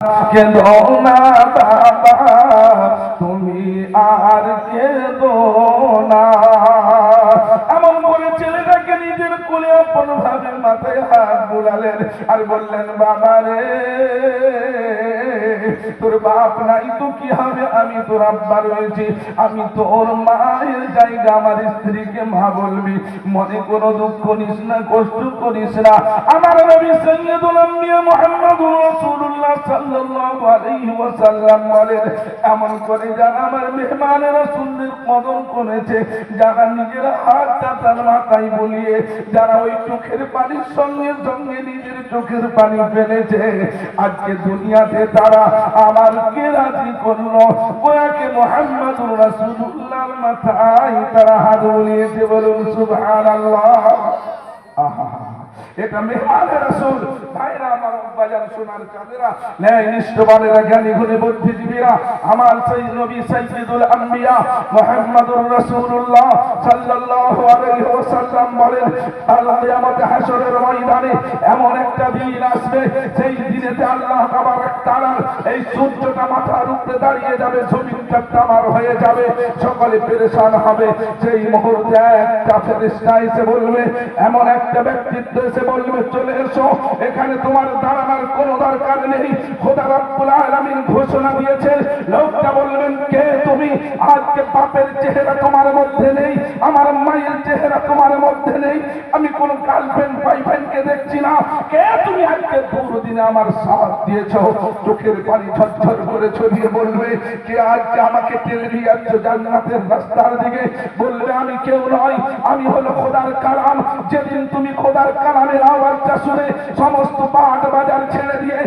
কেঁদো না বাবা, তুমি আর কেঁদো না। এমন করে ছেলেটাকে নিজের কোলে আপন ভাবে মাথায় হাত বুলালেন আর বললেন, বাবা রে, তোর বাপ নাই তো কি হবে, আমি তোর আব্বা রয়েছি, আমি তোর মায়ের জায়গা আমার স্ত্রীকে মা বলবি, মনে কোনো দুঃখ নিস না, কষ্ট করিস না। আমার নবী সাইয়্যিদুল আম্বিয়া মুহাম্মদুর রাসূলুল্লাহ সাল্লাল্লাহু আলাইহি ওয়াসাল্লাম বলেন, এমন করে যারা আমার মেহমানেরা সুন্নাত কদম করেছে, যারা নিজের হাতটা তার মাথায় বুলিয়ে, যারা ওই চোখের পানির সঙ্গে সঙ্গে নিজের চোখের পানি ফেলেছে, আজকে দুনিয়াতে তারা আমারকে রাজি করলো, ওয়াকে মুহাম্মদুর রাসূলুল্লাহর মাথায় তারা হাত বুলিয়েছে। বলুন সুবহানাল্লাহ। আহা, এটা মেহমানের রাসূল। ভাইরা আমার, বাজার সোনার চাঁদেরা, ন্যায় নিষ্ঠবানেরা, জ্ঞানী গুণী বুদ্ধিজীবীরা, আমার সেই নবী সাইয়্যিদুল আম্বিয়া মুহাম্মদুর রাসূলুল্লাহ সাল্লাল্লাহু আলাইহি ওয়াসাল্লাম বলেন, আল কিয়ামতে হাসরের ময়দানে এমন একটা দিন আসবে, সেই দিনেতে আল্লাহ তাবারক তাআলা এই সূর্যটা মাথার উপরে দাঁড়িয়ে যাবে, জমিনটা তামার হয়ে যাবে, সকলে পেরেশান হবে। সেই মুহূর্তে একটা ফেরেশতা এসে বলবে, এমন একটা ব্যক্তিত্ব এসে বলবে, চলে এসো, এখানে তোমার দাঁড়ানোর কোনো দরকার নেই, খোদা রব্বুল আলামিন ঘোষণা দিয়েছে। লোকটা বলবেন, কে তুমি? আজকে বাপের চেহারা তোমার মধ্যে নেই, আমার মায়ের চেহারা তোমার মধ্যে নেই, আমি কোন গার্লফ্রেন্ড বয়ফ্রেন্ডকে দেখছি না, কে তুমি? আজকে দুদিনে আমার সাথ দিয়েছ। চোখের পানি ঝরঝর করে ছড়িয়ে বলবে, কে আজকে আমাকে টেনে নিয়ে যাচ্ছ জান্নাতের রাস্তার দিকে? বলবে, আমি কেউ নয়, আমি হলো খোদার কালাম। যেদিন তুমি খোদার কালামের আওয়াজটা শুনে সমস্ত পাট বাজার ছেড়ে দিয়ে,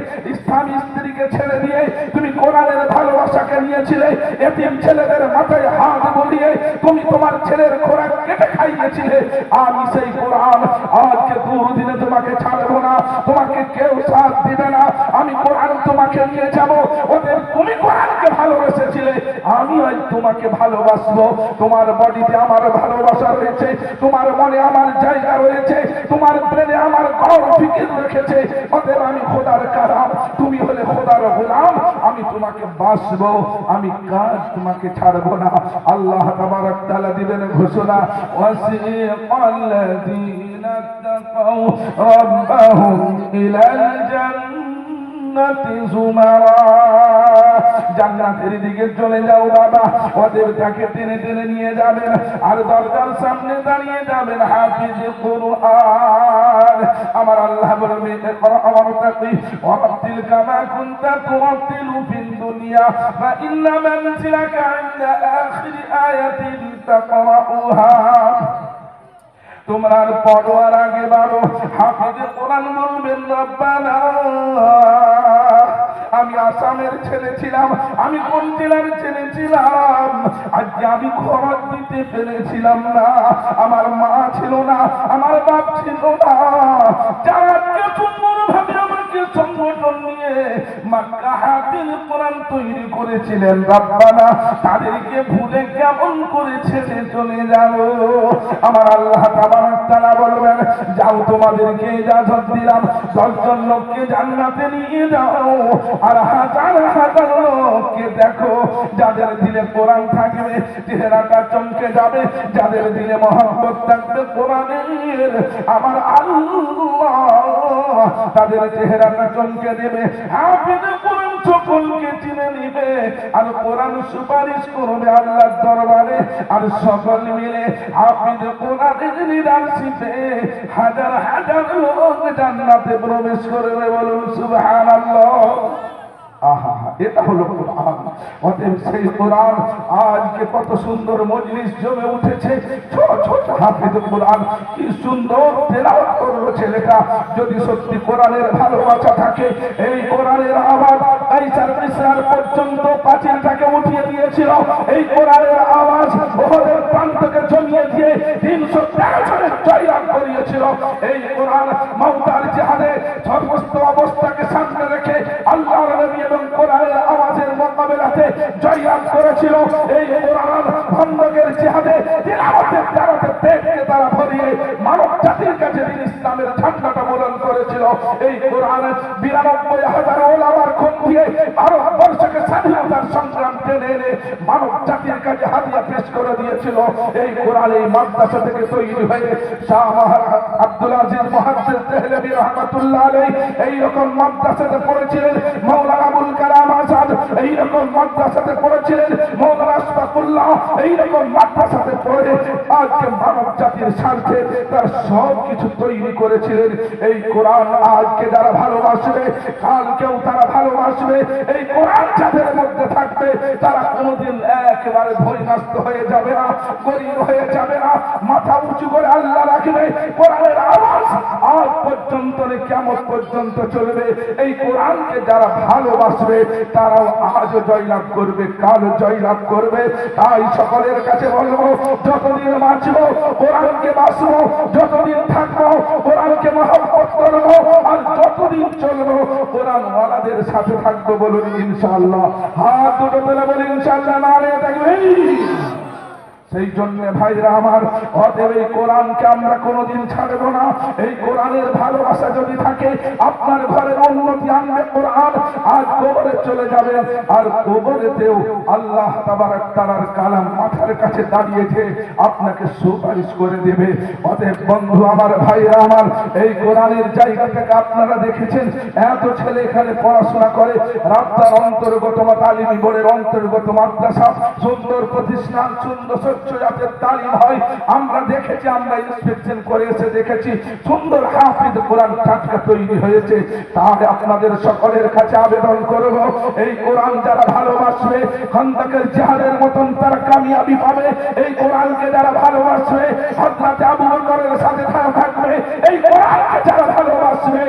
স্বামী স্ত্রীকে ছেড়ে দিয়ে তুমি কোরআনের ভালোবাসাকে নিয়েছিলে, এতিম ছেলেদের মাথায় হাত বুলিয়ে তুমি তোমার ছেলের খোরাক কেটে খাইয়েছিলে, আমি সেই কোরআন আজকে দুদিনে তোমাকে ছাড়বো না, তোমাকে কেউ সাথ দিবে না, আমি কোরআন তোমাকে নিয়ে যাব। ওদের তুমি কোরআনকে ভালোবেসেছিলে, আমি আজ তোমাকে ভালোবাসবো। তোমার বডিতে আমার ভালোবাসা রয়েছে, তোমার মনে আমার জায়গা রয়েছে, তোমার ব্রেনে আমার গড় ফিকির রেখেছে। অতএব আমি খোদার কালাম, তুমি হলে খোদার গোলাম, আমি তোমাকে বাসবো, আমি কাজ তোমাকে ছাড়বো না। আল্লাহ তাবারক তাআলা দিবেন ঘোষণা, ওয়াসিকাল্লাযীনা তাকাউ রাব্বাহুম ইলাল জান্নাতি যুমারা। জান্নাতের দিকে চলে যাও বাবা, ওদের তাকে টেনে টেনে নিয়ে যাবেন আর দরজার সামনে দাঁড়িয়ে যাবেন হাফিজ কুরআন। আমার আল্লাহ বলবে, ইকরা ওয়ারতাকি ওয়ারাতিল কামা কুনতা তুরাতিলু ফিদ দুনিয়া ফা ইন্না মানজিলাকা ইনদা আখির আয়াতিন তাকরাউহা। তোমরা পড়োয়ার আগে বাড়ো। হাফিজ কোরআন বলবেন, রব্বানা, আমি আসামের ছেলে ছিলাম, আমি কোন জেলার ছেলে ছিলাম, আজকে আমি খরচ দিতে পেরেছিলাম না, আমার মা ছিল না, আমার বাপ ছিল না, যারা সুন্দরভাবে আমাকে সংগঠন নিয়ে মক্কা হাফিজ কোরআন তৈরি করেছিলেন, রব্বানা, তাদেরকে ভুলে কেমন করে ছেড়ে চলে যাব? আমার আল্লাহ তাবারক তাআলা বলবেন, যাও, তোমাদেরকে ইজাজত দিলাম, 10 জন লোককে জান্নাতে নিয়ে যাও, আর হাজার হাজার লোককে দেখো, যাদের দিলে কোরআন থাকবে চেহারাটা চমকে যাবে, যাদের দিলে মহব্বত থাকবে কোরআনের, আমার আল্লাহ তাদের চেহারাটা চমকে দেবে। হাফিজ কোরআন সকলকে চিনে নিবে আর কোরআন সুপারিশ করবে আল্লাহর দরবারে, আর সকল মিলে হাফিজ কোরআনের লিডারশিপে হাজার হাজার লোক জান্নাতে প্রবেশ করবে। বলুন সুবহানাল্লাহ। আহা, এটা হলো কোরআন। অতএব সেই কোরআন আজকে কত সুন্দর মজলিস জমে উঠেছে। ছোট হাফিজ কোরআন কি সুন্দর তেলাওয়াত করলো ছেলেটা। যদি সত্যি কোরআনের ভালোবাসা থাকে, এই কোরআনের আওয়াজ কাইসার মিসর পর্যন্ত পাঁচিলটাকে উঠিয়ে দিয়েছিল, এই কোরআনের আওয়াজ ওহদের প্রান্তকে জমিয়ে দিয়ে 313 জনের জয়লাভ করিয়েছিল। এই কোরআন মাউতার জিহাদে সমস্ত অবস্থাকে সামনে রেখে আল্লাহর নবী এবং কোরআনের আওয়াজের মোকাবেলাতে জয়লাভ করেছিল। এই কোরআন খন্দকের জিহাদে তিলাওয়াতের দ্বারাতে পেটকে তারা ভরিয়ে মানব জাতির কাছে দিন ইসলামের ঝান্ডাটা বুলন্দ করেছিল। এই কোরআন 92,000 ওলামার খুন দিয়ে মানব জাতির কাছে হাদিয়া পেশ করে দিয়েছিল। এই কোরআন এই মাদ্রাসা থেকে তৈরি হয়ে শাহ আব্দুল আজিজ মুহাদ্দিস দেহলভী রাহমাতুল্লাহ আলাইহি এই রকম মাদ্রাসাতে পড়েছিলেন। মাওলানা আবুল কালাম আজাদ এই রকম মাদ্রাসাতে পড়েছিলেন। মাওলানা আশফাকুল্লাহ এই রকম মাদ্রাসাতে পড়ে আজকে মানব জাতির স্বার্থে তার সব কিছু তৈরি করেছিলেন। এই কোরআন আজকে যারা ভালোবাসবে কালকেও তারা ভালোবাসবে। এই কোরআন যাদের মধ্যে থাকবে তারা কোনোদিন একেবারে ভয়গ্রস্ত হয়ে যাবে না, গরিব হয়ে যাবে না, মাথা উঁচু করে আল্লাহ রাখবে। কোরআনের আওয়াজ আজ পর্যন্ত কিয়ামত পর্যন্ত চলবে। এই কোরআনকে যারা ভালোবাসবে তারাও আজও জয়লাভ করবে, কালও জয়লাভ করবে। তাই সকলের কাছে বলবো, যতদিন বাঁচবো কোরআনকে বাঁচবো, যতদিন থাকবো কোরআনকে মহব্বত করবো, আর যতদিন চলবো কোরআন ওয়ালাদের সাথে থাকবো। বলুন ইনশাআল্লাহ। হাত দুটো তুলে বলি ইনশাআল্লাহ। নারে তাকবীর। সেই জন্য ভাইরা আমার, অতএব এই কোরআনকে আমরা কোনোদিন ছাড়বো না। এই কোরআনের ভালোবাসা যদি থাকে আপনার ঘরের উন্নতি আনবে কোরআন। আজ কবরে চলে যাবে আর কবরেতেও আল্লাহ তাবারক তাআলার কালাম মাথার কাছে দাঁড়িয়েছে, আপনাকে সুপারিশ করে দেবে। অতএব বন্ধু আমার, ভাইরা আমার, এই কোরআনের জায়গাটাকে আপনারা দেখেছেন, এত ছেলে এখানে পড়াশোনা করে। রাস্তার অন্তর্গত বা তালিমি বোর্ডের অন্তর্গত মাদ্রাসা, সুন্দর প্রতিষ্ঠান, সুন্দর জাতের তালিম হয়। আমরা দেখেছি, আমরা ইন্সপেকশন করে এসে দেখেছি সুন্দর হাফিজ কোরআন টাটকা তৈরি হয়েছে। তাহলে আপনাদের সকলের কাছে আবেদন করব, এই কোরআন যারা ভালোবাসবে খন্দকের জিহাদের মতন তারা কামিয়াবি পাবে। এই কোরআনকে যারা ভালোবাসবে হযরত আবু বকরের সাথে থাকবে। এই কোরআনকে যারা ভালোবাসবে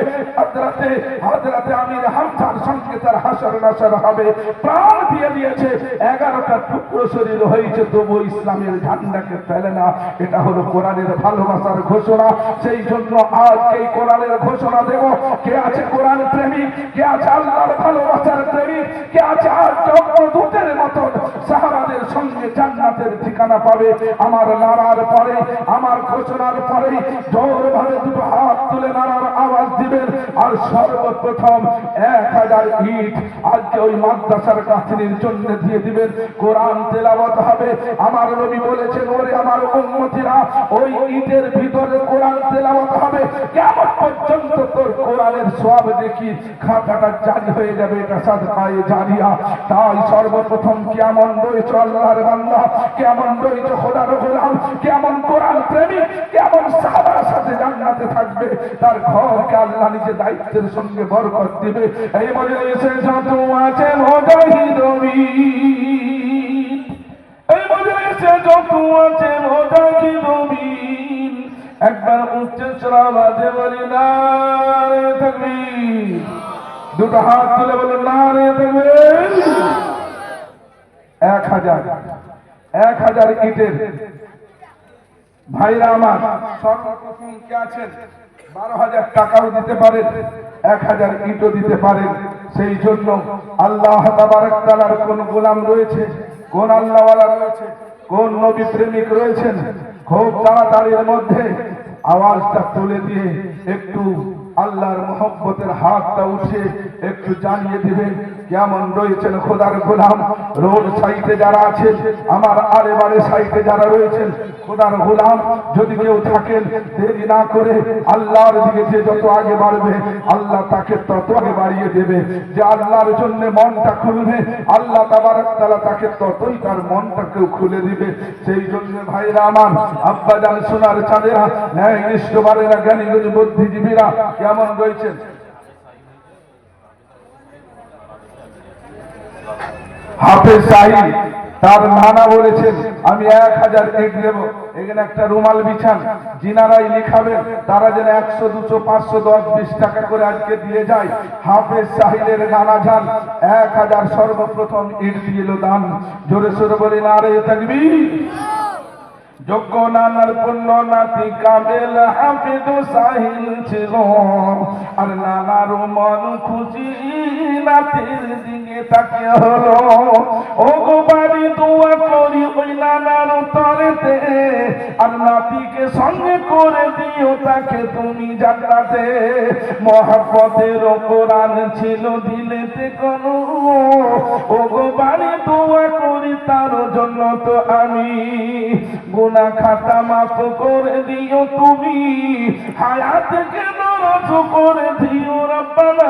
হযরত আমির হামজার সঙ্গে তার হাসর নাসর হবে। প্রাণ দিয়ে দিয়েছে, 11টা টুকরো শরীর হয়েছে, তবু ইসলামের ঝান্ডাকে ফেলে না। এটা হলো কোরআনের ভালোবাসার ঘোষণা। সেই জন্য আজ এই কোরআনের ঘোষণা দেব। কে আছে কোরআন প্রেমিক, কে আছে আল্লাহর ভালোবাসার প্রেমিক, কে আছে আজ অগ্রদূতের মতন সাহাবাদের সঙ্গে জান্নাতের ঠিকানা পাবে। আমার নারার পরে, আমার ঘোষণার পরে জোরভাবে দুটো হাত তুলে নারার আওয়াজ দিবেন। আর সর্বপ্রথম 1000 ইট আজকে ওই মাদ্রাসার কাহিনীর জন্য দিয়ে দিবেন। কোরআন তেলাওয়াত হবে। আমার নবী বলেছেন, ওরে আমার উম্মতিরা, ওই ইটের ভিতরে কোরআন তেলাওয়াত হবে। কিয়ামত পর্যন্ত তোর কোরআনের সওয়াব দেখি খাতাটা জারি হয়ে যাবে। এটা সাদকায়ে জারিয়া। তাই সর্বপ্রথম কেমন রয়েছে আল্লাহর বান্দা, কেমন রয়েছে খোদার গোলাম, কেমন কোরআন প্রেমিক, কেমন সাহাবার সাথে জান্নাতে থাকবে, তার ঘরকে আল্লাহ নিজে দায়িত্বের সঙ্গে বরকত দিবে। এই মজলিসে যত আছে মুজাহিদ এই মজলিসে যত আছে মুজাহিদ একবার উচ্চ আওয়াজে বলি নারে তাকবীর। দুটো হাত তুলে বলুন নারে তাকবীর। 1000 ইটের ভাইরা আমার, সর্বপ্রথম কে আছেন 12,000 টাকাও দিতে পারেন, 1000 ইটও দিতে পারেন। সেই জন্য আল্লাহ তাবারক তাআলার কোন গোলাম রয়েছে, কোন আল্লাহওয়ালা রয়েছে, কোন নবী প্রেমিক রয়েছেন, খুব তাড়াতাড়ির মধ্যে আওয়াজটা তুলে দিয়ে একটু আল্লাহর মহব্বতের হাতটা উঠে একটু জানিয়ে দিবেন কেমন রয়েছেন খোদার গোলাম। রোড সাইডে যারা আছেন, আমার আরেবারে সাইডে যারা রয়েছেন খোদার গোলাম, যদি কেউ থাকেন দেরি না করে আল্লাহর দিকে যে যত আগে বাড়বে আল্লাহ তাকে তত আগে বাড়িয়ে দেবে। যে আল্লাহর জন্য মনটা খুলবে আল্লাহ তাবারক তাআলা তাকে ততই তার মনটাকেও খুলে দিবে। সেই জন্য ভাইরা আমার, আব্বাজান সোনার চাঁদেরা, ন্যায় নিষ্ঠবারেরা, জ্ঞানীগুণী বুদ্ধিজীবীরা কেমন রয়েছেন? হাফেজ সাহিব তার নানা বলেছেন আমি 1000 ইট দেব। এখানে একটা রুমাল বিছান, যিনারাই লিখাবেন তারা যেন 100, 200, 500, 10, 20 টাকা করে আজকে দিয়ে যায়। হাফেজ সাহিবের নানা যান 1000 সর্বপ্রথম ইট দিল দান। জোরে সোরে বলি নারে তাকবীর। যোগ্য নানার পুণ্য নাতি কামেল হাফিজ সাহিল ছিল, আর নানার মন খুশি নাতির দিকে তাকিয়ে হলো। ও গো বাড়ি দোয়া করি ওই নানার তরেতে, আর নাতিকে সঙ্গে করে দিও তাকে তুমি জান্নাতে। মহব্বতের কোরআন ছিল দিলেতে কোনো, ও গো বাড়ি দোয়া করি তার জন্য তো আমি গুনাহ খাতা মাফ করে দিও তুমি, হায়াতকে দরজ করে দিও রব্বানা।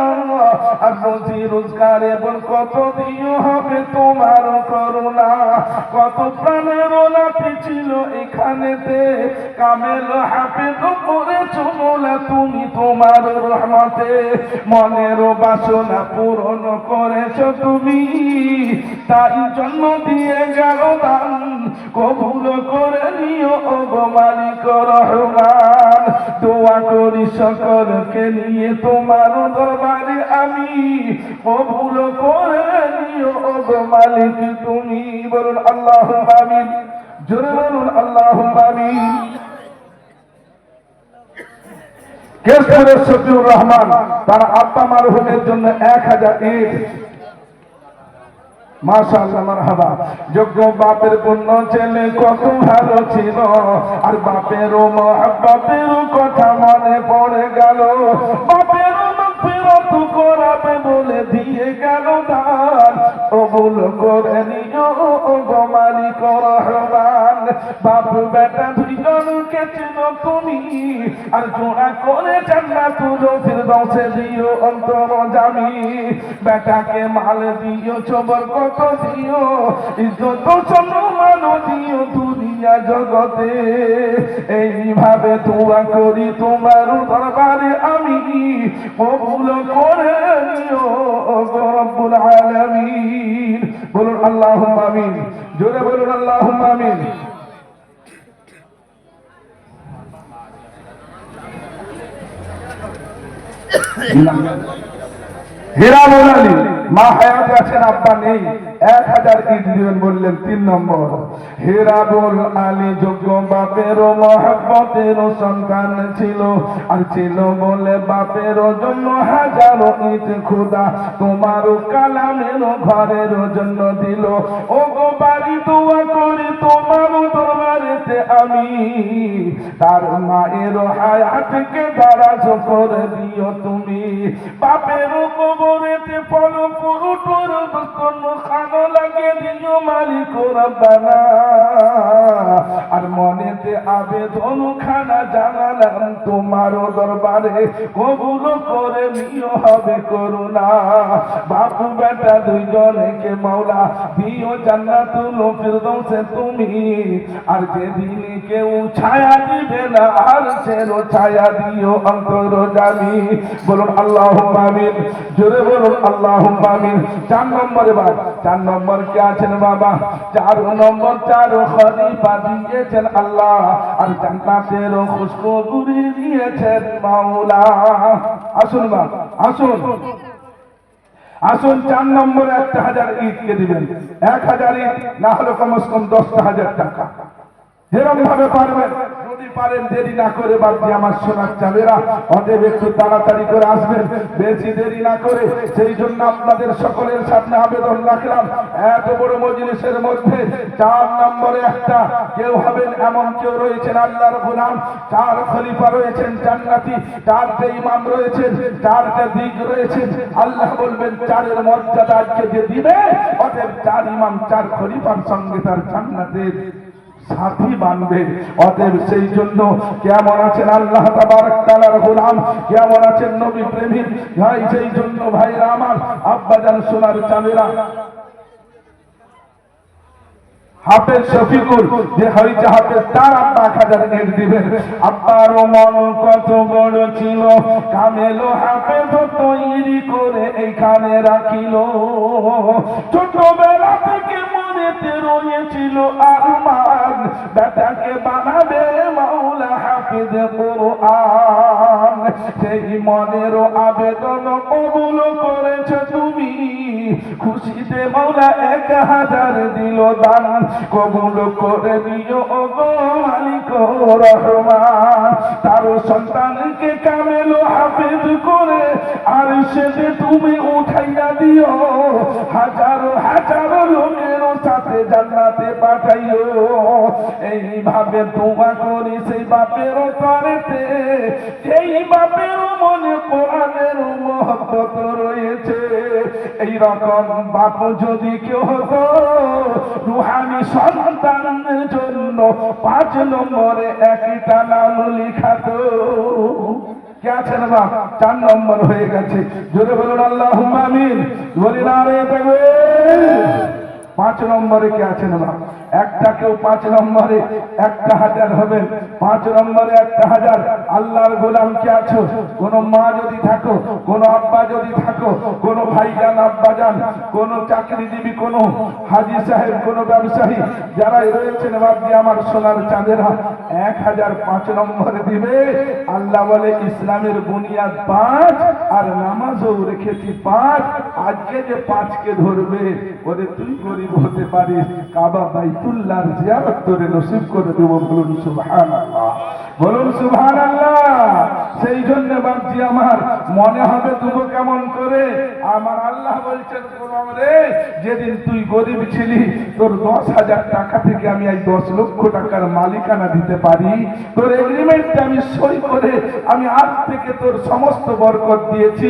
আর রুজি রোজগারে বল কত দিও হবে তোমার করুণা। কত প্রাণের নাতি ছিল এখানেতে, কামেল হাফেজ করেছো মোলা তুমি তোমার রহমতে। মনের বাসনা পূরণ করেছো তুমি, তাই জন্য দিয়ে গেল দান, কবুল করে নিও ওগো মালিক রহমান। দোয়া করি সকলকে নিয়ে তোমার দরবারে আমি, কবুল করে নিও ওগো মালিক তুমি। বলুন আল্লাহুম্মা আমিন, জোরে বলুন আল্লাহুম্মা আমিন। কেশপুরের শফিউর রহমান তার আব্বা মারহুমের জন্য 1000 ইট। মাশাআল্লাহ, মারহাবা। যোগ্য বাপের পুণ্য ছেলে কত ভালো ছিল, আর বাপেরও মহব্বতের কথা মনে পড়ে গেল। বাপেরও মাগফিরাত করাবে বলে দিয়ে গেল দান, কবুল করে নিও ওগো মালিক রহমান। বাপ বেটা দুইজনকে চেনো তুমি, আর জোড়া করে জান্নাতুল ফিরদাউসে দিও অন্তরজামি। বেটাকে মাল দিও, বরকত দিও, ইজ্জত সম্মান দিও দুনিয়া জগতে। এইভাবে দোয়া করি তোমার দরবারে আমি, কবুল করে নিও ওগো রব্বুল আলামিন। বলুন আল্লাহুম্মা আমিন, জোরে বলুন আল্লাহুম্মা আমিন। হিরামুল আলী মা হায়াতে আছেন, আব্বা নেই, 1000 ইট দিবেন বললেন। 3 নম্বর, হিরামুল আলী যোগ্য বাপের মহব্বতের সন্তান ছিল, আর ছিল বলে বাপের জন্য হাজারো ইট খোদা তোমার কালামের ঘরের জন্য দিল। ও গো বাড়ি দোয়া করি তোমার দরবারেতে আমি, তার মায়ের হায়াতকে দারাজ করে দিও তুমি। বাপের কবরেতে ফল ফুরুটোর কোন খানো লাগে দিও মালিক রব্বানা। আর মনেতে আবেদন খানা জানালাম তোমার দরবারে, কবুল করে নিও হবে করুণা। বাপু বেটা দুইজনকে মাওলা দিও জান্নাতুল ফিরদাউসে তুমি। আর যেদিন কেউ ছায়া দিবে না, আর সেরো ছায়া দিও অন্তরজামি। বলুন আল্লাহুম্মা আমিন, জোরে বলুন আল্লাহুম্মা আমিন। 4 নম্বরে বাদ, 4 নম্বর কে আছেন বাবা? 4 নম্বর 4 খলিফা দিয়েছেন আল্লাহ, আর জান্নাতের খুশখবর দিয়েছেন মাওলা। আসুন বাবা, আসুন আসুন। 4 নম্বরে 1000 ইট কে দিবেন? 1000 ইট না হলে কমসে কম 10,000 টাকা। যেরকম ভাবে পারবেন, যদি পারেন দেরি না করে বাদ দিয়ে আমার সোনার চাঁদেরা অতএব একটু তাড়াতাড়ি করে আসবেন, বেশি দেরি না করে। সেই জন্য আপনাদের সকলের সামনে আবেদন রাখলাম, এত বড় মজলিসের মধ্যে 4 নম্বরে একটা কেউ হবেন এমন কেউ রয়েছেন আল্লাহর গোলাম, 4 খলিফা রয়েছেন জান্নাতি, 4টে ইমাম রয়েছেন, 4টে দিক রয়েছেন। আল্লাহ বলবেন 4-এর মর্যাদা আজকে যে দিবে, অতএব 4 ইমাম 4 খলিফার সঙ্গে তার জান্নাতের সাথী বানবে। অতএব সেই জন্য কেমন আছেন আল্লাহ তাবারক তাআলার গোলাম, কেমন আছেন নবী প্রেমিক ভাই, সেই জন্য ভাইরা আমার, আব্বাজান সোনার চাঁদেরা, হাফেজ শফিকুল যে হয়েছে হাফেজ, তার আব্বা 1000 ইট দিবেন। আব্বারও মন কত বড় ছিল, কামেল হাফেজ তৈরি করে এইখানে রাখিল। ছোটবেলা থেকে মনেতে রয়েছিল আরমান, বেটাকে বানাবে মাওলা হাফেজ কোরআন। সেই মনের আবেদন কবুল করেছে তুমি, খুশিতে মাওলা 1000 দিল দান, কবুল করে দিও ওগো মালিক রহমান। তার সন্তানকে কামেল হাফেজ করে আর সেতে তুমি উঠাইয়া দিও, হাজারো হাজারো লোকের সাথে জান্নাতে পাঠাইও। এইভাবে দোয়া করি সেই বাপের তরেতে, এই বাপের মনে কোরআনের মহব্বত রয়েছে। এই রকম বাপ যদি কেউ হতো, রুহানি সন্তানের জন্য 5 নম্বরে একটা নাম লিখাতো। কে আছেন বাপ? 4 নম্বর হয়ে গেছে। জোরে বলুন আল্লাহুম্মা আমিন। বলি নারে তাকবীর। 5 নম্বরে কে আছেন বাপ? একটা কেউ 5 নম্বরে 1000 হবে। 5 নম্বরে 1000। আল্লাহর গোলাম কে আছো? কোন মা যদি থাকো, কোন আব্বা যদি থাকো, কোন ভাইজান আব্বাজান, কোন চাকরিজীবী, কোন হাজী সাহেব, কোন ব্যবসায়ী যারা রয়েছেন বাপজি আমার সোনার চাঁদেরা, 1000 5 নম্বরে দিবে। আল্লাহ বলে ইসলামের বুনিয়াদ 5 আর নামাজও রেখেছি 5। আজকে যে 5 কে ধরবে, ওরে তুই গরিব হতে পারিস, কাবা বাইতুল্লাহর জিয়ারত করে নসিব করে দেব। বলুন সুবহানাল্লাহ, বলুন সুবহানাল্লাহ। সেই জন্য বাপজি আমার মনে হবে দেবো কেমন করে? আমার আল্লাহ বলছেন কোরআনে, যেদিন তুই গরিব ছিলি, তোর 10,000 টাকা থেকে আমি এই 10 লক্ষ টাকার মালিকানা দিতে পারি। তোর এগ্রিমেন্টে আমি সই করে আমি আজ থেকে তোর সমস্ত বরকত দিয়েছি।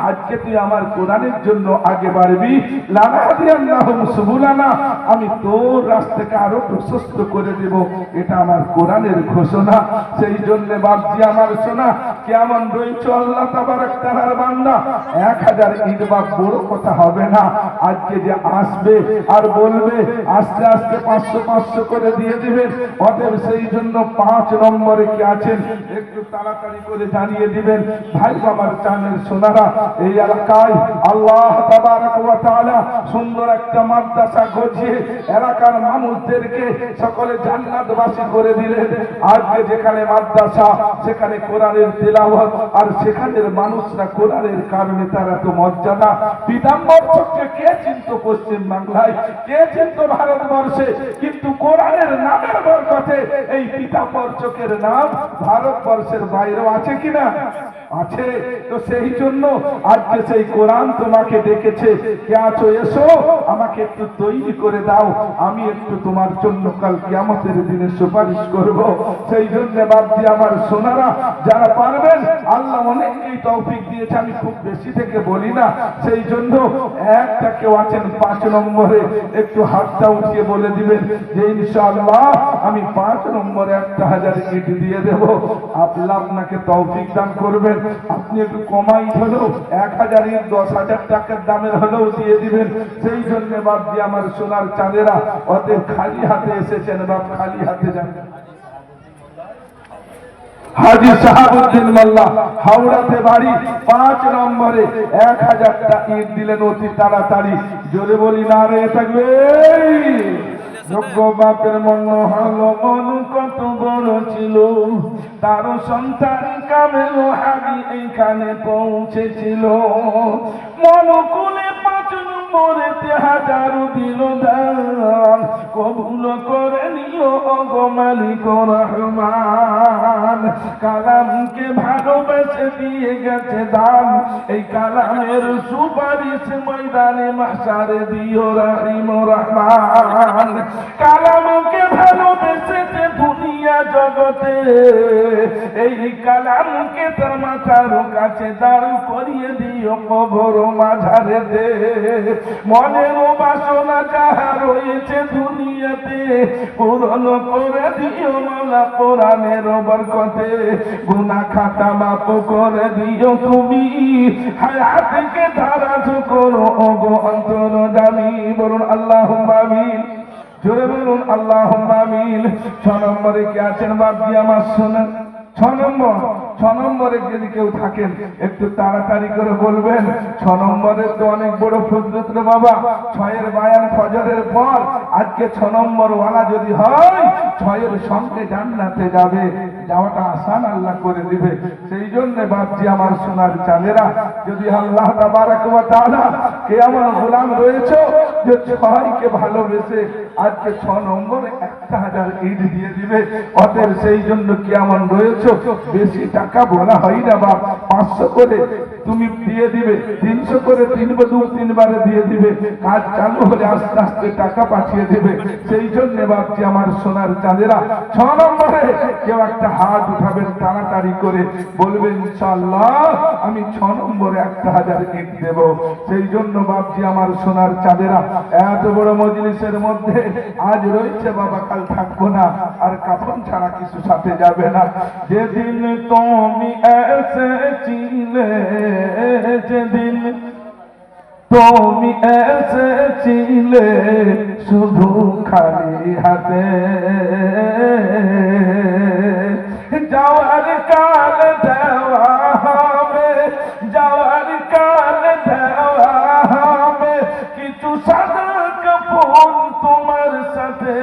আজকে তুই আমার কোরআনের জন্য আগে বাড়বি, লানাহদিয়ান্নাহুম সুবুলানা, আমি তোর রাস্তাকে আরো প্রশস্ত করে দেব। এটা আমার কোরআনের ঘোষণা। সেই জন্য বাপজি আমার সোনা, কেমন রয়েছে আল্লাহ তাবারক তাআলার বান্দা, 1000 ঈদ বাপ বড় কথা হবে না। আজকে যে আসবে আর বলবে আস্তে আস্তে 500 500 করে দিয়ে দিবেন। অতএব সেই জন্য 5 নম্বরে কি আছেন একটু তাড়াতাড়ি করে জানিয়ে দিবেন। ভাই আমার চানের সোনারা, এই এলাকায় আল্লাহ তাবারক ওয়া তাআলা সুন্দর একটা মাদ্রাসা গড়িয়ে এলাকার মানুষদেরকে সকলে জান্নাতবাসী করে দিলেন। আজকে যেখানে মাদ্রাসা, সেখানে কোরআনের তেলাওয়াত, আর সেখানের মানুষরা কোরআনের কারণে তারা তো মর্যাদা। পিতাম্বরকে কে চিনত পশ্চিম বাংলায়, কে চিনত ভারতবর্ষে, কিন্তু কোরআনের নামের বরকতে এই পিতাম্বরচকের নাম ভারতবর্ষের বাইরেও আছে কিনা? আছে। তো সেই জন্য আজকে সেই কোরআন তোমাকে ডেকেছে, কে আছো এসো, আমাকে একটু তৈরি করে দাও, আমি একটু তোমার জন্য কাল কিয়ামতের দিনে সুপারিশ করব। সেই জন্য বাপজি আমার সোনারা, যারা পারবেন, আল্লাহ অনেককেই তৌফিক দিয়েছে, আমি খুব বেশি থেকে বলি না। সেই জন্য একটা কেউ আছেন 5 নম্বরে, একটু হাতটা উঠিয়ে বলে দিবেন যে ইনশাআল্লাহ আমি 5 নম্বরে 1000 ইট দিয়ে দেব। আল্লাহ আপনাকে তৌফিক দান করবেন। আপনি একটু কমাই হলেও 1000 ইট 10,000 টাকার দামের হলেও দিয়ে দিবেন। সেই জন্য বাপজি আমার সোনার চাঁদেরা, অতএব খালি হাতে এসেছেন বাপ, খালি হাতে যান। হাজী শাহাবুদ্দিন মোল্লা, হাওড়াতে বাড়ি, 5 নম্বরে 1000টা ইট দিলেন অতি তাড়াতাড়ি। জোরে বলি নারে তাকবীর। যোগ্য বাপের মন হলো, মন কত বড় ছিল, তার সন্তান কামেল হাজি এইখানে পৌঁছেছিল। মন কুলে 5 নম্বরে 1000 দিল দান, কবুল করে নিও গো মালিক রহমান। কালামকে ভালোবেসে দিয়ে গেছে দান, এই কালামের সুপারিশ ময়দানে মাহশারে দিও রহিম রহমান। কালামকে ভালোবেসেছে দুনিয়া জগতে, এই কালামকে তার মাথার কাছে দাঁড় করিয়ে দিও কবর মাঝারেতে। মনের বাসনা যাহা রয়েছে দুনিয়াতে, পূরণ করে দিও মাওলা কোরআনের বরকতে। গুনাহ খাতা মাফ করে দিও তুমি, হায়াতকে ধারাজ করো গো অন্তরজামী। বলুন আল্লাহুম্মা আমিন। জোরে বলুন আল্লাহুম্মা আমিন। 6 নম্বরে কে আছেন বাপজি আমার সোনা? 6 নম্বরে যদি কেউ থাকেন একটু তাড়াতাড়ি করে বলবেন। 6 নম্বরের তো অনেক বড় ফজলত রে বাবা। 6 বায়ান ফজরের পর আজকে 6 নম্বর ওয়ালা যদি হয়, 6 সঙ্গে জান্নাতে যাবে। যাওয়াটা আসান আল্লাহ করে দিবে। সেই জন্য বাপজি আমার সোনার চাঁদেরা, যদি আল্লাহ তাবারক ওয়া তাআলা কে আমার গোলাম রয়েছে যে 6কে ভালোবেসে আজকে 6 নম্বরে একটা 1000 ইট দিয়ে দিবে। অতএব সেই জন্য কেমন রয়েছে, বেশি টাকা বলা হয় না বাপ, 500 করে তুমি দিয়ে দিবে, 300 করে 3 বারে দিয়ে দিবে। কাজ চালু হলে আস্তে আস্তে টাকা পাঠিয়ে দেবে। সেই জন্য বাপজি আমার সোনার চাঁদেরা, 6 নম্বরে কেউ একটা হাত উঠাবেন তাড়াতাড়ি করে, বলবেন ইনশাআল্লাহ আমি 6 নম্বরে 1000 ইট দেব। সেই জন্য বাপজি আমার সোনার চাঁদেরা, এত বড় মজলিসের মধ্যে আজ রয়েছে বাবা, কাল থাকবো না, আর কাফন ছাড়া কিছু সাথে যাবে না। যেদিন তুমি এসেছিলে, যেদিন তুমি এসেছিলে শুধু খালি হাতে, যাওয়ার কাল দেওয়া হবে, যাওয়ার কাল দেওয়া হবে কিছু সাদা কাফন তোমার সাথে,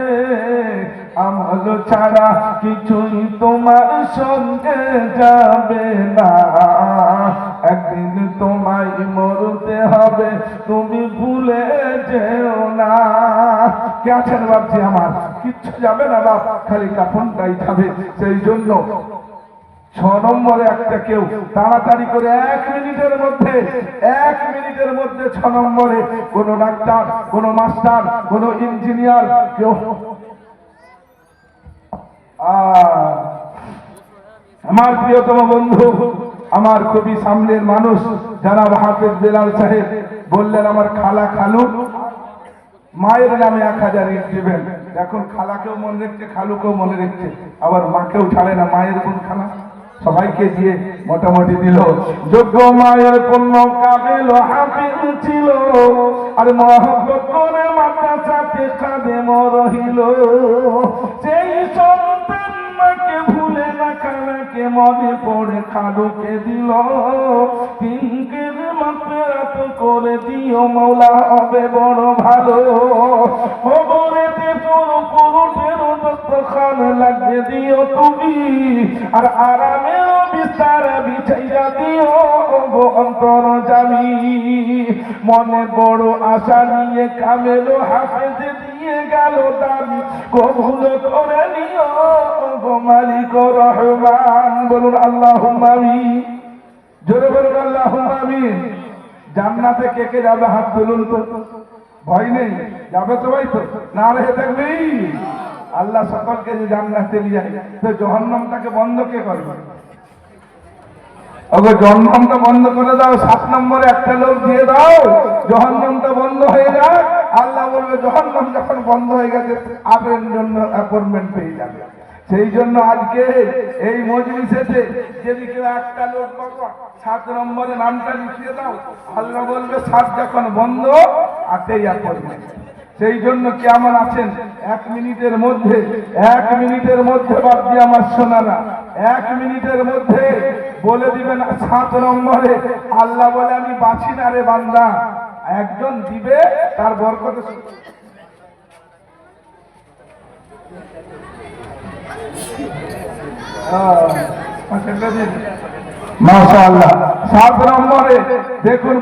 আমল ছাড়া কিছুই তোমার সঙ্গে যাবে না। একদিন তোমায় মরতে হবে, তুমি ভুলে যেও না। কে আছেন বাপজি আমার? কিচ্ছু যাবে না বাপ, খালি কাফনটাই যাবে। সেই জন্য 6 নম্বরে একটা কেউ তাড়াতাড়ি করে 1 মিনিটের মধ্যে, 1 মিনিটের মধ্যে 6 নম্বরে কোন ডাক্তার, কোন মাস্টার, কোন ইঞ্জিনিয়ার কেউ, আমার প্রিয়তম বন্ধু, আমার খুবই সামনের মানুষ যারা হাফেজ বেলাল সাহেব বললেন আমার খালা খালু মায়ের নামে 1000 ইট দিবেন। এখন খালাকেও মনে রেখছে, খালুকেও মনে রেখছে, আবার মাকেও ছাড়ে না। মায়ের কোন খালা সবাইকে দিয়ে মোটামুটি দিল। যোগ্য মায়ের পূর্ণ কাবিল হাফিজ ছিল, আর মহব্বত করে মাদ্রাসাতে খাদেম রহিল। সেই সন্তান মাকে ভুলে না, খালাকে মনে পড়ে খালুকে দিল। তিনকের মাগফিরাত করে দিও মওলা, হবে বড় ভালো। খবরেতে পুরো পুরুষের দস্তরখান লাগিয়ে দিও তুমি, আর আরামেও বিস্তার বিছাইয়া দিও গো অন্তর জামি। মনে বড় আশা নিয়ে কামেল হাফেজ দিয়ে গেল দান, কবুল করে নিও গো মালিক রহমান। বলুন আল্লাহুম্মা আমিন, জোরে বলুন আল্লাহুম্মা আমিন। জান্নাতে কে কে যাবে হাত তুলুন তো, ভয় নেই, যাবে তো ভাই? তো না রেখে থাকবি। আল্লাহ সকলকে যে জান্নাতে নিয়ে যায়, তো জাহান্নামটাকে বন্ধ কে করবে? ওগো জাহান্নামটা বন্ধ করে দাও, 7 নম্বরে একটা লোক দিয়ে দাও, জাহান্নামটা বন্ধ হয়ে যায়। আল্লাহ বলবে জাহান্নাম যখন বন্ধ হয়ে গেছে আপনার জন্য অ্যাপয়েন্টমেন্ট পেয়ে যাবে। সেই জন্য আজকে এই মজলিসেতে যদি কেউ একটা লোক বাবা 7 নম্বরে নামটা লিখিয়ে দাও, আল্লাহ বলবে 7 যখন বন্ধ আতেই অ্যাপয়েন্টমেন্ট। সেই জন্য কেমন আছেন 1 মিনিটের মধ্যে, 1 মিনিটের মধ্যে বাদ দিয়ে আমার শোনা না, 1 মিনিটের মধ্যে বলে দিবেন 7 নম্বরে। আল্লাহ বলে আমি বাঁচি না রে বান্দা, একজন দিবে তার বরকত। মাশাআল্লাহ 7 নম্বরে দেখুন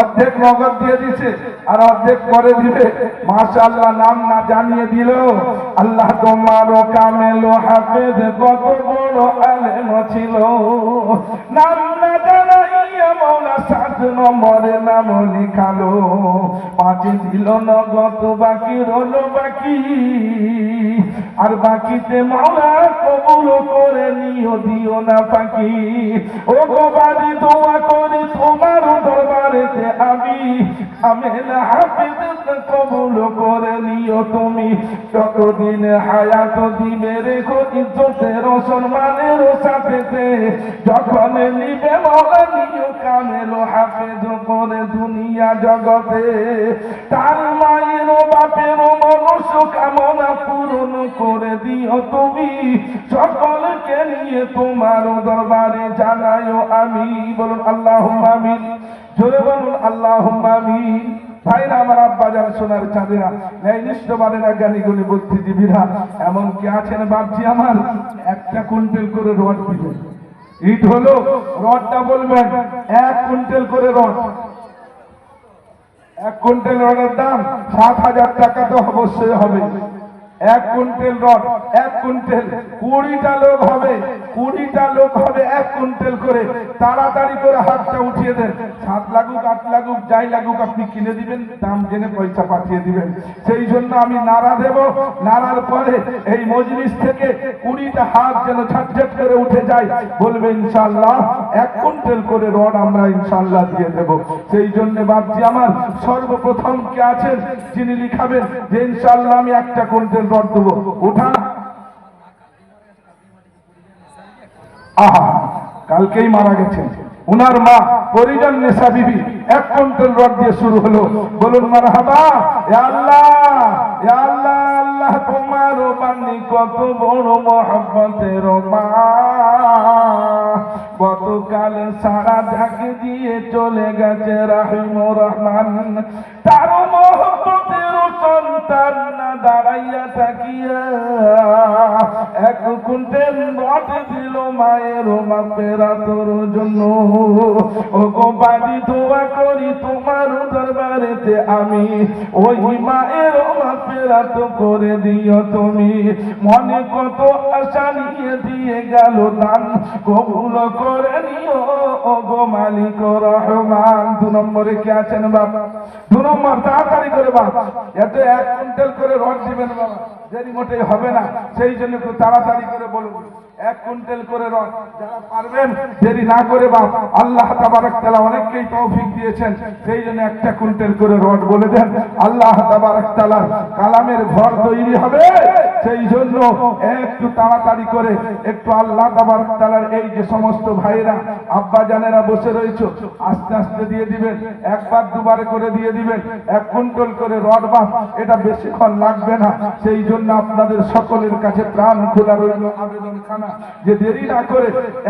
অর্ধেক নগদ দিয়ে দিছে আর অর্ধেক পরে দিবে। মাশাআল্লাহ নাম না জানিয়ে দিল। আল্লাহ তোমারও কামেল হাফেজ কত বড় আলেম ছিল, নাম না জানাইয়া মওলা 7 নম্বরে নাম লিখালো। 5 দিল নগদ, বাকি রইল বাকি, আর বাকিতে মওলা কবুল করে নিও, দিও না ফাঁকি। ও গো বাড়ি দোয়া করি তোমার দরবারেতে আমি, কামেল হাফেজ কবুল করে নিও তুমি। যতদিন হায়াত দিবে রেখো ইজ্জতের সম্মানের সাথে, যখন নিবে মওলা নিও কামেল হাফেজ করে দুনিয়া জগতে। তার মায়ের বাপের মনুষ্য কামনা পূরণ করে দিও তুমি, সকলকে নিয়ে তোমার দরবারে জানায়ও আমি। বলুন আল্লাহুম্মা আমিন, জোরে বলুন আল্লাহুম্মা আমিন। ভাইরা আমার, আব্বাজান সোনার চাঁদেরা, ন্যায়নিষ্ঠবানেরা, জ্ঞানীগুণী বুদ্ধিজীবীরা, এমন কি আছেন বাপজি আমার 1 কুইন্টাল করে রড দিবেন। ইট হলো রডটা বলবেন 1 কুইন্টাল করে রড। 1 কুইন্টাল রডের দাম 7,000 টাকা তো অবশ্যই হবে। 1 কুইন্টাল রড, 1 কুইন্টাল, 20টা লোক হবে, 20টা লোক হবে 1 কুইন্টাল করে। তাড়াতাড়ি করে হাতটা উঠিয়ে দেন। 7 লাগুক 8 লাগুক যাই লাগুক আপনি কিনে দিবেন, দাম জেনে পয়সা পাঠিয়ে দিবেন। সেই জন্য আমি নারা দেব, নারার পরে এই মজলিস থেকে 20টা হাত যেন ঝটঝট করে উঠে যায়, বলবে ইনশাআল্লাহ 1 কুইন্টাল করে রড আমরা ইনশাআল্লাহ দিয়ে দেব। সেই জন্য বাপজি আমার সর্বপ্রথম কে আছেন যিনি লিখাবেন যে ইনশাআল্লাহ আমি 1টা কুইন্টাল রড দেবো? উঠা। আহা, কালকেই মারা গেছেন উনার মা পরিজন নেশা বিবি, 1 কুইন্টাল রড দিয়ে শুরু হলো। বলুন মারহাবা। ইয়া আল্লাহ, ইয়া আল্লাহ, আল্লাহ তোমার বাণী কত বড় মহব্বতের মা, গতকাল সারা ঢাকে দিয়ে চলে গেছে রাহিমুর রহমান, তার মহব্বতের সন্তান না দাঁড়াইয়া থাকিয়া 1 কুইন্টাল রড দিল মায়ের মাগফিরাতের জন্য। ও গো বাড়ি দোয়া করি তোমার দরবারেতে আমি, ওই মায়ের মাগফিরাত করে দিও তুমি। মনে কত আশা নিয়ে দিয়ে গেল দান, কবুল করে নিও ও গো মালিক রহমান। 2 নম্বরে কে আছেন বাবা? 2 নম্বর, তাড়াতাড়ি করে বাবা, এত 1 কুইন্টাল করে রড দিবেন বাবা, দেরি মোটেই হবে না। সেই জন্য একটু তাড়াতাড়ি করে বলুন 1 কুইন্টাল করে রড। যারা পারবেন দেরি না করে বাপ, আল্লাহ তাবারক তাআলা অনেককেই তৌফিক দিয়েছেন, সেই জন্য 1টা কুইন্টাল করে রড বলে দেন। আল্লাহ তাবারক তাআলার কালামের ঘর তৈরি হবে, সেই জন্য একটু তাড়াতাড়ি করে একটু আল্লাহ তাবারক তাআলার এই যে সমস্ত ভাইরা আব্বা জানেরা বসে রয়েছে, আস্তে আস্তে দিয়ে দিবেন, একবার দুবারে করে দিয়ে দিবেন 1 কুইন্টাল করে রড বাপ, এটা বেশিক্ষণ লাগবে না। সেই জন্য আপনাদের সকলের কাছে প্রাণ খোলা রইল আবেদনখানা যে দেরি না করে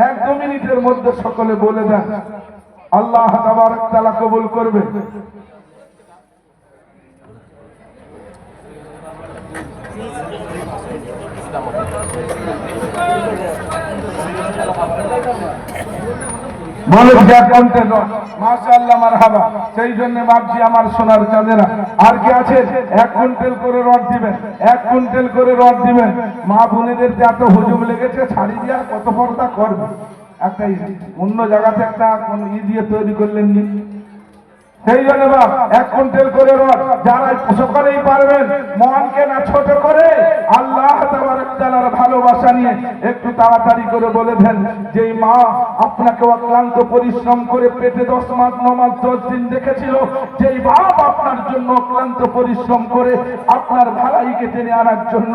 1-2 মিনিটের মধ্যে সকলে বলে দেন, আল্লাহ তাবারক তাআলা কবুল করবে। মাশাআল্লাহ মারহাবা। সেই জন্য বাপজি আমার সোনার চাঁদেরা, আর কি আছে 1 কুইন্টাল করে রড দিবেন, 1 কুইন্টাল করে রড দিবেন। মা বোনেদের যে এত হুজুম লেগেছে, ছাড়ি দিয়ে কত পর্দা করবে। একটা অন্য জায়গাতে একটা কোন দিয়ে তৈরি করলেন নি, সেই জন্য বাপ 1 কুইন্টাল করে রড যারা সকলেই পারবেন, মনকে না ছোট করে আল্লাহ তাবারক তাআলার ভালোবাসা নিয়ে একটু তাড়াতাড়ি করে বলে দেন, যেই মা আপনাকে অক্লান্ত পরিশ্রম করে পেটে 10 মাস 9 মাস 10 দিন রেখেছিল, যেই বাপ আপনার জন্য অক্লান্ত পরিশ্রম করে আপনার ভালাইকে টেনে আনার জন্য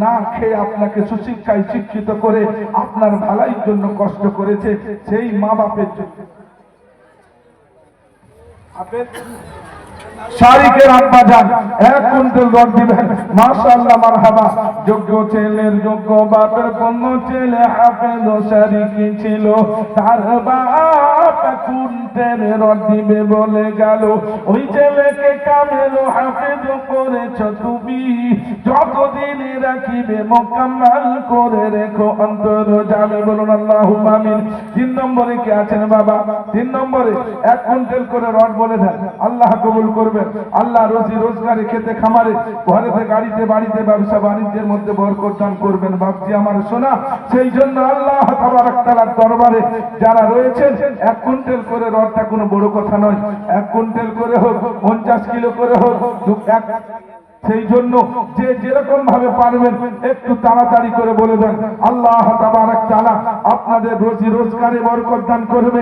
না খেয়ে আপনাকে সুশিক্ষায় শিক্ষিত করে আপনার ভালাইর জন্য কষ্ট করেছে, সেই মা বাপের জন্য শারিকের আব্বা যান 1 কুইন্টাল রড দিবেন। মাশাআল্লাহ মারহাবা। যোগ্য ছেলের যোগ্য বাপের পণ্য ছেলে হাফেজ শারিকি ছিল, তার বাপ 1 কুইন্টাল রড দিবে বলে গেল। ওই ছেলেকে কামেল হাফেজ করেছ তুমি, যতদিন রাখিবে মোকাম্মল করে রেখো অন্তর জামে। বলুন আল্লাহুম্মা আমিন। 3 নম্বরে কে আছেন বাবা? 3 নম্বরে 1 কুইন্টাল করে রড বলে দেন, আল্লাহ কবুল করবেন। আল্লাহ রোজি রোজগারে, খেতে খামারে, ঘরেতে গাড়িতে বাড়িতে ব্যবসা বাণিজ্যের মধ্যে বরকত দান করবেন বাপজি আমার সোনা। সেই জন্য আল্লাহ তাবারক তাআলার দরবারে যারা রয়েছেন 1 কুইন্টাল করে রডটা কোনো বড় কথা নয়, 1 কুইন্টাল করে হোক 50 কিলো করে হোক, সেই জন্য যে যেরকম ভাবে পারবেন একটু তাড়াতাড়ি করে বলে দেন, আল্লাহ তাবারক তাআলা আপনাদের রোজি রোজগারে বরকত দান করবে।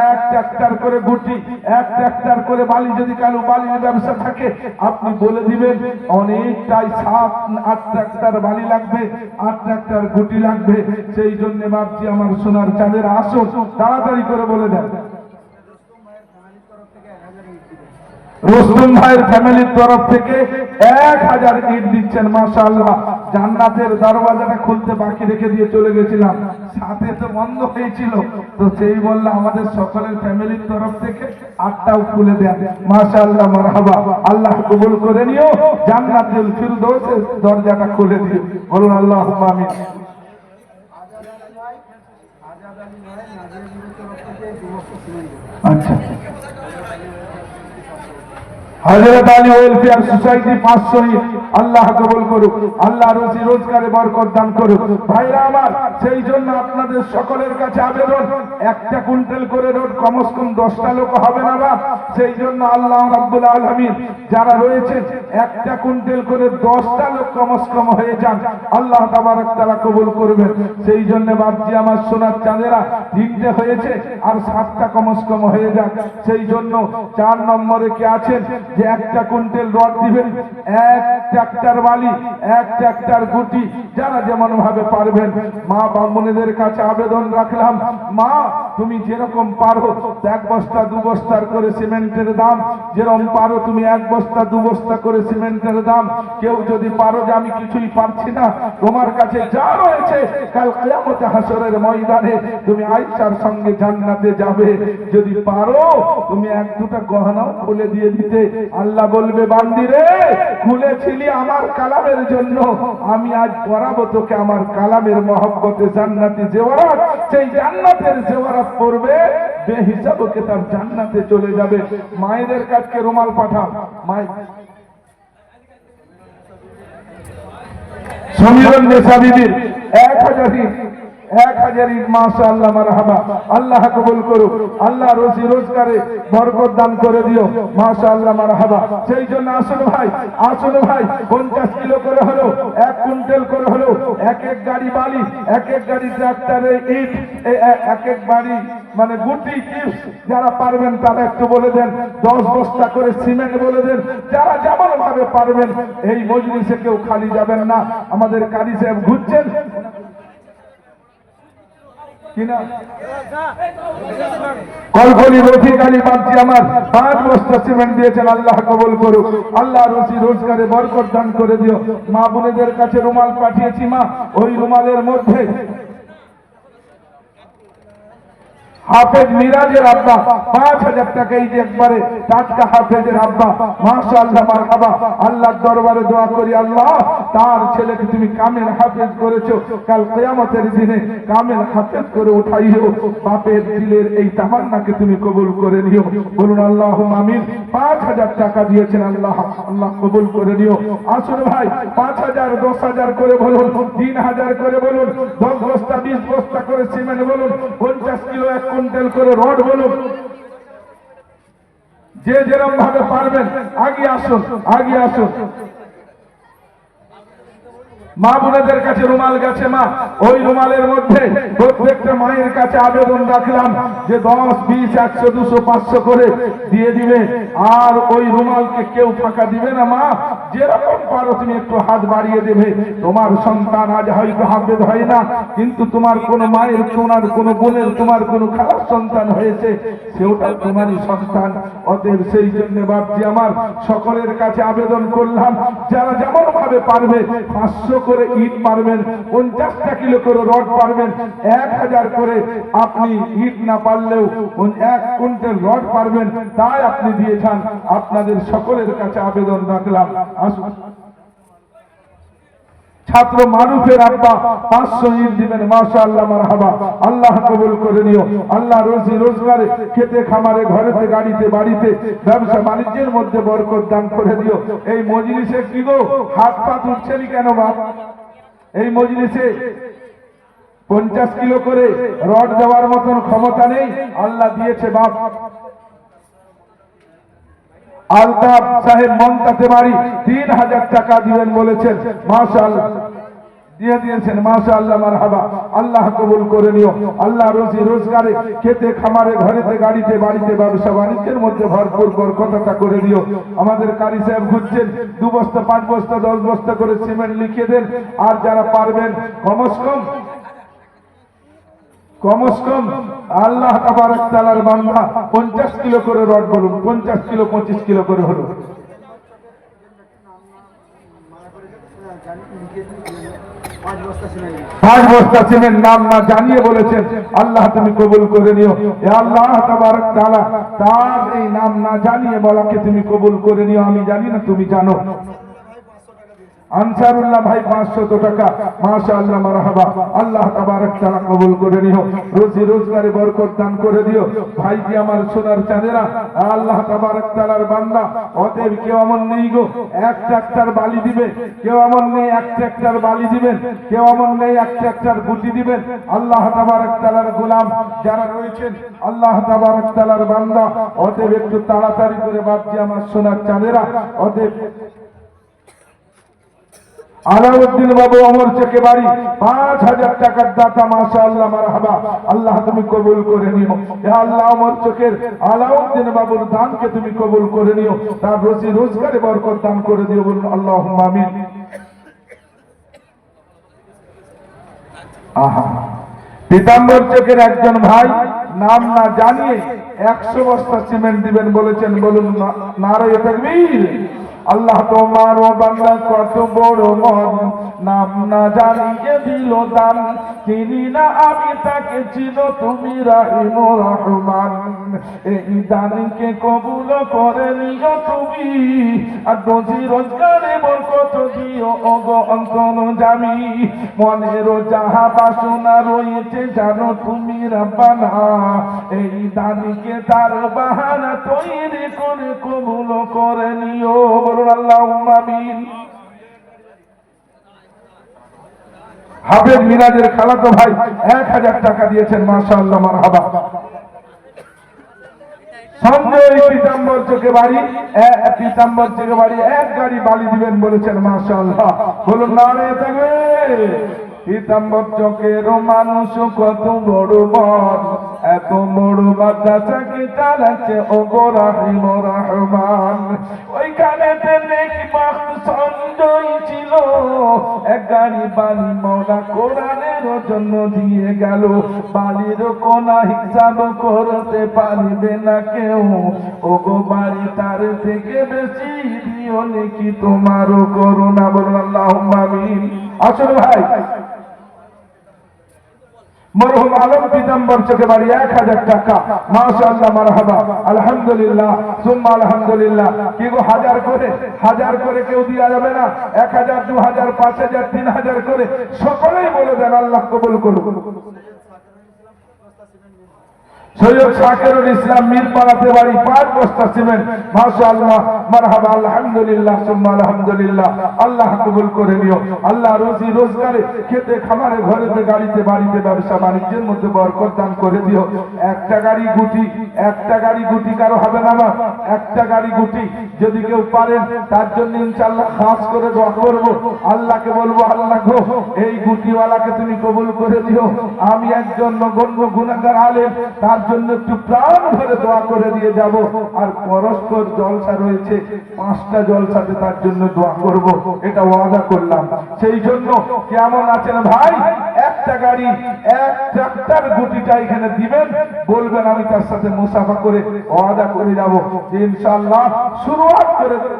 1 ট্রাক্টর করে গুটি, 1 ট্রাক্টর করে বালি, যদি কালো বালির ব্যবসা থাকে আপনি বলে দিবেন অনেকটাই 7-8 ট্রাক্টর বালি লাগবে, 8 ট্রাক্টর গুটি লাগবে। সেই জন্য বাপজি আমার সোনার চাঁদের আসুন, তাড়াতাড়ি করে বলে দেন। রুস্তম ভাইয়ের ফ্যামিলির তরফ থেকে 1000 ইট দিচ্ছেন। মাশাআল্লাহ। জান্নাতের দরওয়াজাটা খুলতে বাকি রেখে দিয়ে চলে গেছিলাম, সাথে তো বন্ধ হয়েছিল, তো সেই বলল আমাদের সকলের ফ্যামিলির তরফ থেকে 8টাও খুলে দেন। মাশাআল্লাহ মারহাবা। আল্লাহ কবুল করে নিও, জান্নাতুল ফিরদৌসের দরজাটা খুলে দিও। বলুন আল্লাহুম্মা আমিন। আচ্ছা হযরত আলী ওয়েলফেয়ার সোসাইটি 500 ইট আল্লাহ কবুল করুক, আল্লাহ রুজি রোজগারে বরকত দান করুক। ভাইরা আমার, সেই জন্য আপনাদের সকলের কাছে আবেদন, একটা কুইন্টাল করে রোড কমস কম 10টা লোক হবে না বাপ? সেই জন্য আল্লাহ রাব্বুল আলামিন যারা রয়েছেন একটা কুইন্টাল করে 10টা লোক কমস কম হয়ে যান, আল্লাহ তাবারক তাআলা কবুল করবেন। সেই জন্য বাপজি আমার সোনার চাঁদেরা 3টে হয়েছে, আর 7টা কমস কম হয়ে যাক। সেই জন্য 4 নম্বরে কে আছেন যে একটা কুইন্টাল রড দিবেন, 1 ট্রাক্টর বালি, 1 ট্রাক্টর গুটি, যারা যেমন ভাবে পারবেন। মা বামুনেদের কাছে আবেদন রাখলাম, মা তুমি যেরকম পারো 1 বস্তা 2 বস্তার করে সিমেন্টের দাম, যেরকম পারো তুমি 1 বস্তা 2 বস্তা করে সিমেন্টের দাম। কেউ যদি পারো যে আমি কিছুই পারছি না, তোমার কাছে যা রয়েছে কাল কিয়ামতে হাসরের ময়দানে তুমি আয়েশার সঙ্গে জান্নাতে যাবে। যদি পারো তুমি 1-2টা গহনাও খুলে দিয়ে দিতে। আল্লাহ বলবে, বান্দি রে, খুলেছিলি আমার কালামের জন্য, আমি আজ পরাবো তোকে আমার কালামের মহব্বতে জান্নাতি জেওয়ারাত। সেই জান্নাতের জেওয়ারাত পড়বে, বেহিসাব কিতাব জান্নাতে চলে যাবে। মায়েদের কাছে রুমাল পাঠাও। মাই সমীরন নেশা বিবির 1000 ইট মাশাআল্লাহ মারহাবা, আল্লাহ কবুল করুক, আল্লাহ রুজি রোজগারে বরকত দান করে দিও, মাশাআল্লাহ মারহাবা। সেই জন্য আসুন ভাই 50 কিলো করে হলো, 1 কুইন্টাল করে হলো, এক গাড়ি বালি, এক গাড়ি ট্রাক্টরে ইট, এক বাড়ি মানে গুটি টিপস, যারা পারবেন তারা একটু বলে দেন। 10 বস্তা করে সিমেন্ট বলে দেন, যারা যেমন ভাবে পারবেন। এই মজলিসে কেউ খালি যাবেন না, আমাদের কারি সাহেব ঘুরছেন কিনা কলকলি রফিক আলী বাগচি আমার 5 বস্তা সিমেন্ট দিয়েছেন, আল্লাহ কবুল করুক, আল্লাহ রুজি রোজগারে বরকত দান করে দিও। মা বোনেদের কাছে রুমাল পাঠিয়েছি, মা ওই রুমালের মধ্যে হাফেজ মিরাজের আব্বা 5000 টাকা, এই যে একবারে টাটকা হাফেজের আব্বা, মাশাআল্লাহ মারহাবা। আল্লাহর দরবারে দোয়া করি, আল্লাহ তার ছেলেকে তুমি কামেল হাফেজ করেছো, কাল কিয়ামতের দিনে কামেল হাফেজ করে উঠাইও। বাপের দিলের এই তামান্নাকে তুমি কবুল করে নিও, বলুন আল্লাহুম্মা আমিন। 5000 টাকা দিয়েছেন, আল্লাহ কবুল করে নিও। আসুন ভাই 5000 10,000 করে বলুন, 3000 করে বলুন, 10 বস্তা 20 বস্তা করে সিমেন্ট বলুন, 50 কিলো 1 কুইন্টাল করে রড বলুন, যে যেরকম ভাবে পারবেন আগে আসুন। মা বোনেদের কাছে রুমাল গেছে, মা ওই রুমালের মধ্যে প্রত্যেকটা মায়ের কাছে আবেদন রাখলাম যে 10 20 100 200 500 করে দিয়ে দিবে, আর ওই রুমালকে কেউ ফাঁকা দিবে না। মা যেরকম পারো তুমি একটু হাত বাড়িয়ে দেবে। তোমার সন্তান আজ হয়তো হাফেজ হয় না, কিন্তু তোমার কোনো মায়ের, তোমার কোনো বোনের, তোমার কোনো খারাপ সন্তান হয়েছে, সেওটা তোমারই সন্তান। অতএব সেই জন্য বাপজি আমার সকলের কাছে আবেদন করলাম, যারা যেমন ভাবে পারবে 500 করে ইট পারবেন, 50টা কিলো করে রড পারবেন, 1000 করে আপনি ইট না পারলেও 1 কুইন্টাল রড পারবেন, তাই আপনি দিয়েছেন। আপনাদের সকলের কাছে আবেদন রাখলাম, আসুন। ছাত্র মারুফের আব্বা 500 ইট দিবেন, মাশাআল্লাহ মারহাবা, আল্লাহ কবুল করে নিও। আল্লাহ রুজি রোজগারে, খেতে খামারে, ঘরেতে গাড়িতে বাড়িতে, ব্যবসা বাণিজ্যের মধ্যে বরকত দান করে দিও। এই মজলিসে কি গো হাত পা তুলছেনি কেন বাপ? এই মজলিসে 50 কিলো করে রড দেওয়ার মতন ক্ষমতা নেই, আল্লাহ দিয়েছে বাপ। আলতাফ সাহেব মন্তাতে বাড়ি 3000 টাকা দিবেন বলেছেন, মাশাআল্লাহ দিয়ে দিয়েছেন, মাশাআল্লাহ মারহাবা, আল্লাহ কবুল করে নিও। আল্লাহ রুজি রোজগারে, খেতে খামারে, ঘরেতে গাড়িতে বাড়িতে, ব্যবসা বাণিজ্যের মধ্যে ভরপুর বরকতটা করে দিও। আমাদের কারি সাহেব ঘুরছেন, 2 বস্তা 5 বস্তা 10 বস্তা করে সিমেন্ট লিখে দেন। আর যারা পারবেন কমস কম আল্লাহ তাবারক তাআলার বান্দা 50 কিলো করে রড বলুন, 50 কিলো 25 কিলো করে হলো। 5 বস্তা সিমেন্ট নাম না জানিয়ে বলেছেন, আল্লাহ তুমি কবুল করে নিও। এ আল্লাহ তাবারক তাআলা তার এই নাম না জানিয়ে বলাকে তুমি কবুল করে নিও। আমি জানি না, তুমি জানো। আনসারুল্লাহ ভাই 500 টাকা, মাশাআল্লাহ মারহাবা। আল্লাহ তাবারক তাআলা কবুল করে নিও, রুজি রোজগারে বরকত দান করে দিও। ভাই কি আমার সোনার চাঁদেরা, আল্লাহ তাবারক তাআলার বান্দা, অতএব কেউ এমন নেই গো এক ট্রাক্টর বালি দিবে, কেউ এমন নেই এক ট্রাক্টর বালি দিবেন, কেউ এমন নেই এক ট্রাক্টর গুটি দিবেন। আল্লাহ তাবারক তাআলার গোলাম যারা রয়েছেন, আল্লাহ তাবারক তাআলার বান্দা, অতএব একটু তাড়াতাড়ি করে বাপজি আমার সোনার চাঁদেরা। অতএব আলাউদ্দিন বাবু অমর চকে বাড়ি 5000 টাকার দাতা, মাশাআল্লাহ মারহাবা। আল্লাহ তুমি কবুল করে নিও, ইয়া আল্লাহ অমর চকের আলাউদ্দিন বাবুর দানকে তুমি কবুল করে নিও, তার রুজি রোজগারে বরকত দান করে দিও, বলুন আল্লাহুম্মা আমিন। আহা, পীতাম্বর চকের একজন ভাই নাম না জানিয়ে 100 বস্তা সিমেন্ট দিবেন বলেছেন, বলুন নারায়ে তাকবীর। আল্লাহ তোমার বান্দা কত বড় মন, নাম না জানিয়ে দিল দান, চিনি না আমি তাকে, চিনো তুমি রাহিম রহমান। এই দানকে কবুল করে নিও তুমি, আর রুজি রোজগারে বরকত দিও ওগো অন্তর জামি। মনের যাহা বাসনা রয়েছে জানো তুমি রব্বানা, এই দানকে তার বাহানা তৈরি করে কবুল করে নিও, বলুন আল্লাহুম্মা আমিন। হাফেজ মিরাজের খালাতো ভাই 1000 টাকা দিয়েছেন, মাশাআল্লাহ মারহাবা। সঞ্জয় পীতাম্বর চকে বাড়ি, পীতাম্বর চকে বাড়ি 1 গাড়ি বালি দিবেন বলেছেন, মাশাআল্লাহ, বলুন নারায়ে তাকবীর। পীতাম্বর চকের মানুষ কত বড় মন, এত বড় মাদ্রাসাকে চালাচ্ছে ওগো রাহিম রহমান। ওইখানেতে নেকি বাক্ত সঞ্জয় ছিল, 1 গাড়ি বালি মওলা কোরআনের জন্য দিয়ে গেল। বালির কোনা হিসাব করতে পারবে না কেউ, ওগো বাড়ি তার থেকে বেশি দিও নেকি তোমারও করুণা, বলুন আল্লাহুম্মা আমিন। আসুন ভাই, মরহুম আলম পীতাম্বর চকে বাড়ি 1000 টাকা, মাশাআল্লাহ মারহাবা। আলহামদুলিল্লাহ সুম্মা আলহামদুলিল্লাহ। কি গো, 1000 করে কেউ দিয়া যাবে না? 1000, 2000, 5000, 3000 করে সকলেই বলে দেন, আল্লাহ কবুল করুন। সৈয়দ শাকিরুল ইসলাম মিরপাড়াতে বাড়ি 5 বস্তা সিমেন্ট, মাশাআল্লাহ মারহাবা। আলহামদুলিল্লাহ সুম্মা আলহামদুলিল্লাহ। আল্লাহ কবুল করে নিও, আল্লাহ রুজি রোজগারে, খেতে খামারে, ঘরেতে গাড়িতে বাড়িতে ব্যবসা বাণিজ্যের মধ্যে বরকত দান করে দিও। একটা গাড়ি গুটি কারো হবে না, আমার একটা গাড়ি গুটি যদি কেউ পারেন তার জন্য ইনশাআল্লাহ খাস করে দোয়া করব। আল্লাহকে বলবো, আল্লাহ গো এই গুটিওয়ালাকে তুমি কবুল করে দিও। আমি একজন নগণ্য গুনাহগার আলেম, তার জন্য একটু প্রাণ ভরে দোয়া করে দিয়ে যাব। আর পরস্পর জলসা রয়েছে, 5টা জলসাতে তার জন্য দোয়া করব, এটা ওয়াদা করলাম। সেই জন্য কেমন আছেন ভাই, একটা গাড়ি 1 ট্রাক্টর গুটিটা এখানে দিবেন, বলবেন আমি তার সাথে মুসাফা করে ওয়াদা করে যাব ইনশাআল্লাহ শুরুয়াত করে দেব।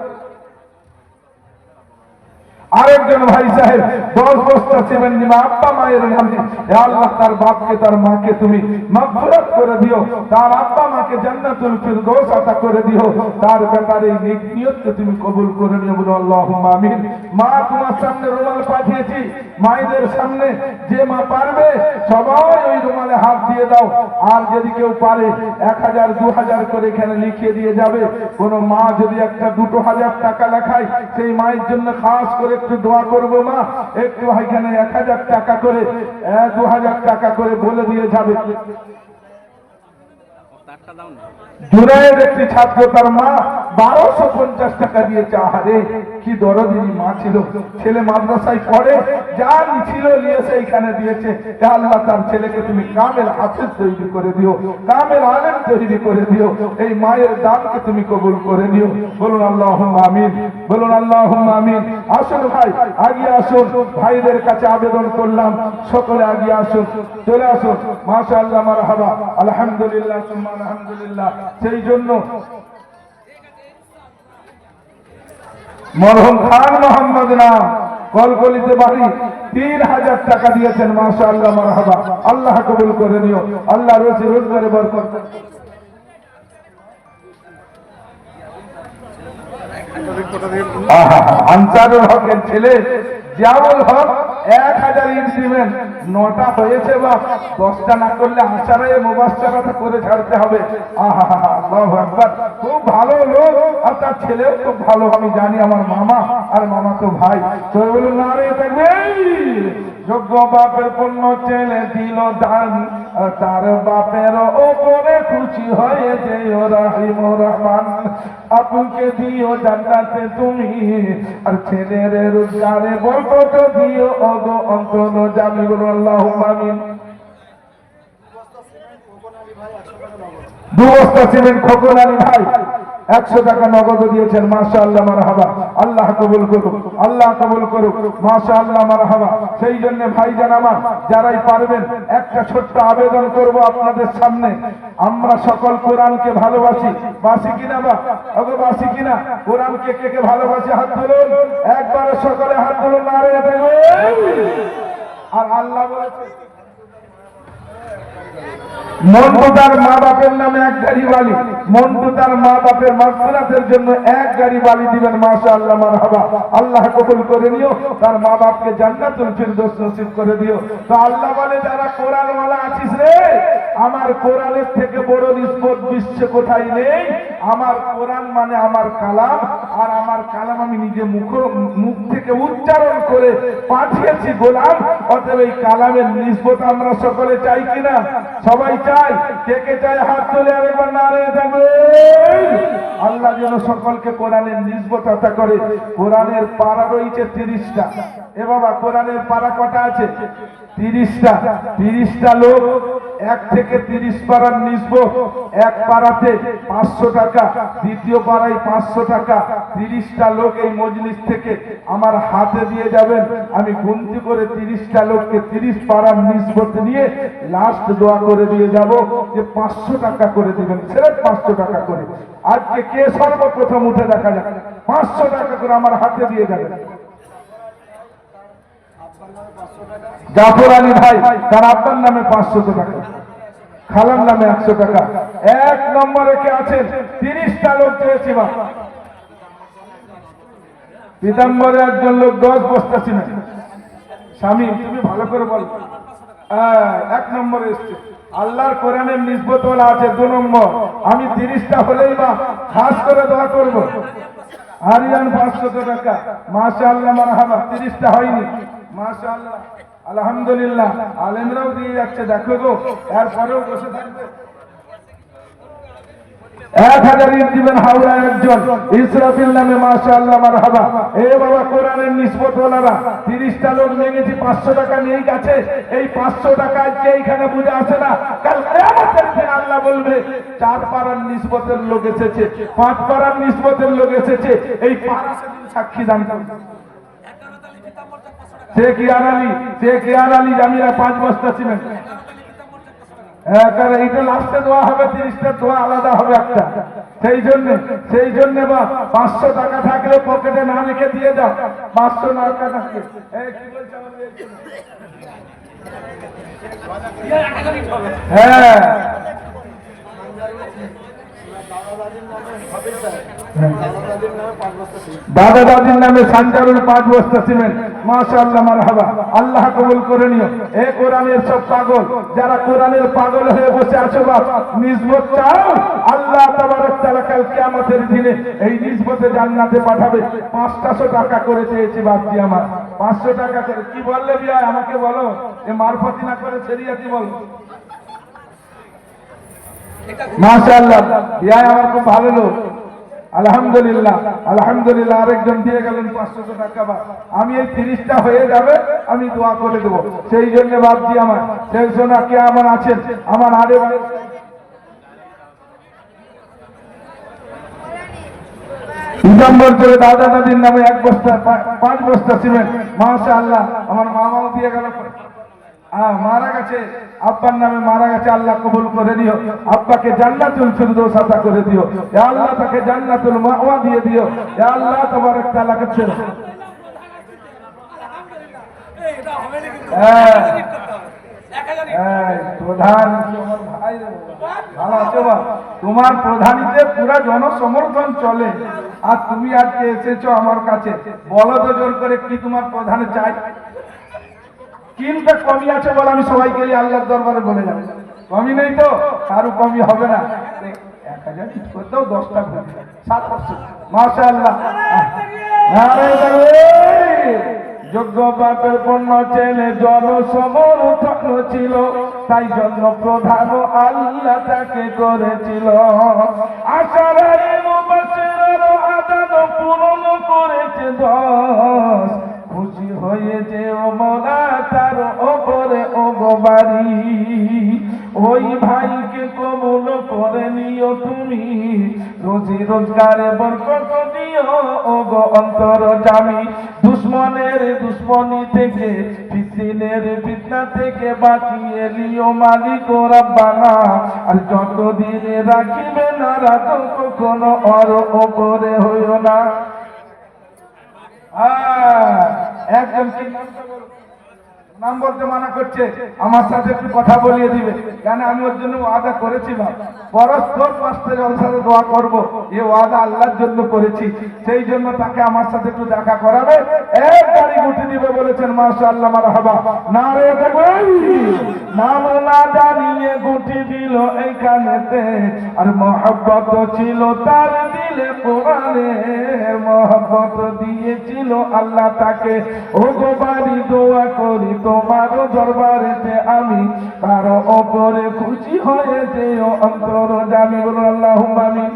আরেকজন ভাই সাহেব 10 বস্তা সিমেন্ট দিবা আব্বা মায়ের নামে, হে আল্লাহ তার বাপকে তার মাকে তুমি মাগফিরাত করে দিও, তার আব্বা মাকে জান্নাতুল ফিরদৌস আতা করে দিও, তার ব্যাপারে এই নেক নিয়তকে তুমি কবুল করে নিও, বলো আল্লাহুম্মা আমিন। মা তোমার সামনে রুমাল পাঠিয়েছি, মায়েদের সামনে যে মা পারবে সবাই ওই রুমালে হাত দিয়ে দাও। আর যদি কেউ পারে 1000, 2000 করে এখানে লিখিয়ে দিয়ে যাবে। কোন মা যদি একটা 2000 টাকা লেখায়, সেই মায়ের জন্য খাস করে একটু দোয়া করবো, মা একটু এখানে 1000 টাকা করে, 2000 টাকা করে বলে দিয়ে যাবে। জুনায়ের একটি ছাত্র, তার মা 1250 টাকা দিয়েছে। আরে কি দরদিনী মা ছিল, ছেলে মাদ্রাসায় পড়ে, যা ছিল নিয়েছে এখানে দিয়েছে। হে আল্লাহ তার ছেলেকে তুমি কামেল হাফেজ তৈরি করে দিও, কামেল আলেম তৈরি করে দিও, এই মায়ের দানকে তুমি কবুল করে নিও, বলুন আল্লাহুম্মা আমিন, বলুন আল্লাহুম্মা আমিন। আসুন ভাই, আগিয়ে আসুন, ভাইদের কাছে আবেদন করলাম, সকলে আগিয়ে আসুন, চলে আসুন, মাশাআল্লাহ মারহাবা। আলহামদুলিল্লাহ সুম্মা আলহামদুলিল্লাহ। সেই জন্য মরহুম খান মোহাম্মদ নাম কলকলিতে বাড়ি 3000 টাকা দিয়েছেন, মাশাআল্লাহ মারহাবা। আল্লাহ কবুল করে নিও, আল্লাহ রুজি রোজগারে বরকত। আনসারুল হকের ছেলে জিয়াউল হক 1000 ইট দিবেন। 9টা হয়েছে বা 10টা না করলে আশারায়ে মুবাশশারাটা করে ছাড়তে হবে। আল্লাহু আকবার। খুব ভালো লোক আর তার ছেলেও খুব ভালো, আমি জানি, আমার মামা আর মামা তো ভাই। তো বলুন নারে তাকবীর। যোগ্য বাপের পুণ্য ছেলে দিল দান, তার বাপের ওপরে খুশি হয়ে যেও রহিম রহমান। আপুকে দিও জান্নাতে তুমি, আর ছেলের রোজগারে বরকত দিও ওগো অন্তর জামি। বলুন আল্লাহুম্মা আমিন। 2 বস্তা সিমেন্ট খোকন আলী ভাই 100 টাকা নগদ দিয়েছেন। মাশাআল্লাহ মারহাবা। আল্লাহ কবুল করুক, আল্লাহ কবুল করুক। মাশাআল্লাহ মারহাবা। সেই জন্য ভাইজান আমার যারাই পারবেন একটা ছোট্ট আবেদন করব আপনাদের সামনে। আমরা সকল কোরআনকে ভালোবাসি, বাসি কিনা বা ওগো বাসি কিনা? কোরআনকে কে কে ভালোবাসি হাত তুলুন, একবারে সকলে হাত তুলুন, নারে তাকবীর। আর আল্লাহ বলেছে মন্টু তার মা বাপের নামে 1 গাড়ি বালি, মন্টু তার মা বাপের মাগফিরাতের জন্য 1 গাড়ি বালি দিবেন। মাশাআল্লাহ মারহাবা। আল্লাহ কবুল করে নিও, তার মা বাপকে জান্নাতুল ফিরদৌস নসিব করে দিও। তো আল্লাহ বলে যারা কোরআন ওয়ালা আছিস রে, আমার কোরআনের থেকে বড় নিসবত বিশ্বে কোথায় নেই। আমার কোরআন মানে আমার কালাম, আর আমার কালাম আমি নিজে মুখ থেকে উচ্চারণ করে পাঠিয়েছি গোলাম। অতএব এই কালামের নিসবত আমরা সকলে চাই কিনা? সবাই চাই। কে কে চাই হাত তুলে আরেকবার নারে তাকবীর। আল্লাহ যেন সকলকে কোরআনের নিসবত আতা করে। কোরআনের পারা রয়েছে 30টা। এ বাবা কোরআনের পারা কটা আছে? 30টা। 30টা লোক 1 থেকে 30 পারার নিসবত। 1 পারাতে 500 টাকা, দ্বিতীয় পারায় 500 টাকা। 30টা লোক এই মজলিস থেকে আমার হাতে দিয়ে যাবেন। আমি গুনতি করে 30টা লোককে 30 পারার নিসবত নিয়ে লাস্ট দোয়া করে দিয়ে যাব যে 500 টাকা করে দিবেন, সির্ফ 500 টাকা করে। আজকে কে সর্বপ্রথম উঠে দেখা যাক? 500 টাকা করে আমার হাতে দিয়ে যাবেন। জাফর আলী ভাই, তার আব্বার নামে 500 টাকা, খালার নামে 100 টাকা। 1 নম্বরে কে আছেন? 30টা লোক চেয়েছি বা পিতাম্বরে একজন লোক 10 বস্তা সিমেন্ট। স্বামী তুমি ভালো করে বল। 1 নম্বরে এসছে। আল্লাহর কোরআনের নিসবত ওলা আছে 2 নম্বর। আমি 30টা হলেই বা খাস করে দোয়া করব। আরিয়ান 500 টাকা। মাশাআল্লাহ মারহাবা। 30টা হয়নি। মাশাআল্লাহ আলহামদুলিল্লাহ। আলেমরাও দিয়ে যাচ্ছে, দেখো গো, এরপরেও বসে থাকবে। 1000 ইট দিবেন হাওড়া একজন ইসরাফিল নামে। মাশাআল্লাহ মারহাবা। এ বাবা কোরআনের নিসবত ওলারা 30টা লোক নিয়েছি, 500 টাকা নিয়ে গেছে। এই 500 টাকা আজকে এইখানে বুঝে আসে না, কাল কিয়ামতের দিন আল্লাহ বলবে 4 পারার নিসবতের লোক এসেছে, 5 পারার নিসবতের লোক এসেছে। এই পারা সেদিন সাক্ষী দান করবে। শেখ ইয়ার আলী জামিরা 5 বস্তা সিমেন্ট। এইটা লাস্টে দোয়া হবে, 30টা দোয়া আলাদা হবে একটা। সেই জন্য বা 500 টাকা থাকলে পকেটে না রেখে দিয়ে যাও। 500 না থাকলে হ্যাঁ দাদা দাদির নামে সানজারুল 5 বস্তা সিমেন্ট। মাশাআল্লাহ মারহাবা। আল্লাহ কবুল করে নিও। এ কোরআনের সব পাগল, যারা কোরআনের পাগল হয়ে বসে আছো বাপ, নিসবত চাও। আল্লাহ তাবারক তাআলা কাল কিয়ামতের দিনে এই নিসবতে জান্নাতে পাঠাবে। 500 টাকা করে চেয়েছি বাপজি আমার, 500 টাকা করে। কি বললে বিয়া আমাকে বলো, এ মারফতি না করে শরিয়াতি বলো। মাশাআল্লাহ বিয়া আমার খুব ভালো লোক। আলহামদুলিল্লাহ আলহামদুলিল্লাহ। আরেকজন দিয়ে গেলেন 500 টাকা। বা আমি এই 30টা হয়ে যাবে, আমি দোয়া করে দেবো। সেই জন্য বাপজি আমার সেই সোনা কে আমার আছেন, আমার আরে পিতাম্বর দাদা দাদির নামে 1 বস্তা 5 বস্তা সিমেন্ট। মাশাআল্লাহ। আমার মামাও দিয়ে গেল, মারা গেছে, আব্বার নামে মারা গেছে। আল্লাহ কবুল করে দিও, আব্বাকে জান্নাতুল ফিরদৌস আতা করে দিও। ইয়া আল্লাহ তাকে জান্নাতুল মাওয়া দিয়ে দিও। ইয়া আল্লাহ তাবারক তাআলা কাছে প্রধান ভালো আছে বা? তোমার প্রধানিতে পুরা জনসমর্থন চলে, আর তুমি আজকে এসেছো আমার কাছে, বলো তো জোর করে কি তোমার প্রধানে চাই? কিনতে কমি আছে বলে আমি সবাইকে আল্লাহর দরবারে বলে যাবো, কমি নেই তো কারো কমি হবে না। 1000 ঠিক করে দাও, 10টা 7%। মাশাআল্লাহ। যোগ্য বাপের পণ্য ছেলে জনসমর্থন ছিল, তাই জন্য প্রধান আল্লাহ তাকে করেছিল। আশার বছরের আদান পূরণ করেছে 10, খুশি হয়েছে ও মোলা তার ওপরে ও বাড়ি। ওই ভাইকে কবুল করে নিও তুমি, রোজি রোজগারে বরকত দিও ও গো অন্তরজামী। দুশ্মনের দুশ্মনী থেকে, ফিতনের ফিতনা থেকে বাঁচিয়ে লিও মালিক ও রাব্বানা। আর যতদিন রাখিবে না রাখো কখনো ওর ওপরে হইও না। একজন কি নাম বলতে মানা করছে, আমার সাথে একটু কথা বলিয়ে দিবে, কেন আমি ওর জন্য ওয়াদা করেছিলাম পরস্পর পাঁচটা জলসাতে দোয়া করব, এই ওয়াদা আল্লাহর জন্য করেছি, সেই জন্য তাকে আমার সাথে একটু দেখা করাবে, এক গাড়ি গুটি দিবে বলেছেন। মাশাআল্লাহ, মারহাবা, নারে তাকবীর। নাম না জানিয়ে গুটি দিল এইখানেতে, আর মহব্বত ছিল তার দিলে, কোরআনে মহব্বত দিয়েছিল আল্লাহ তাকে। ও গো বাড়ি দোয়া করি তোমার দরবারেতে আমি, কারো ওপরে খুশি হয়ে যেও অন্তরজামী। বলুন আল্লাহুম্মা আমিন।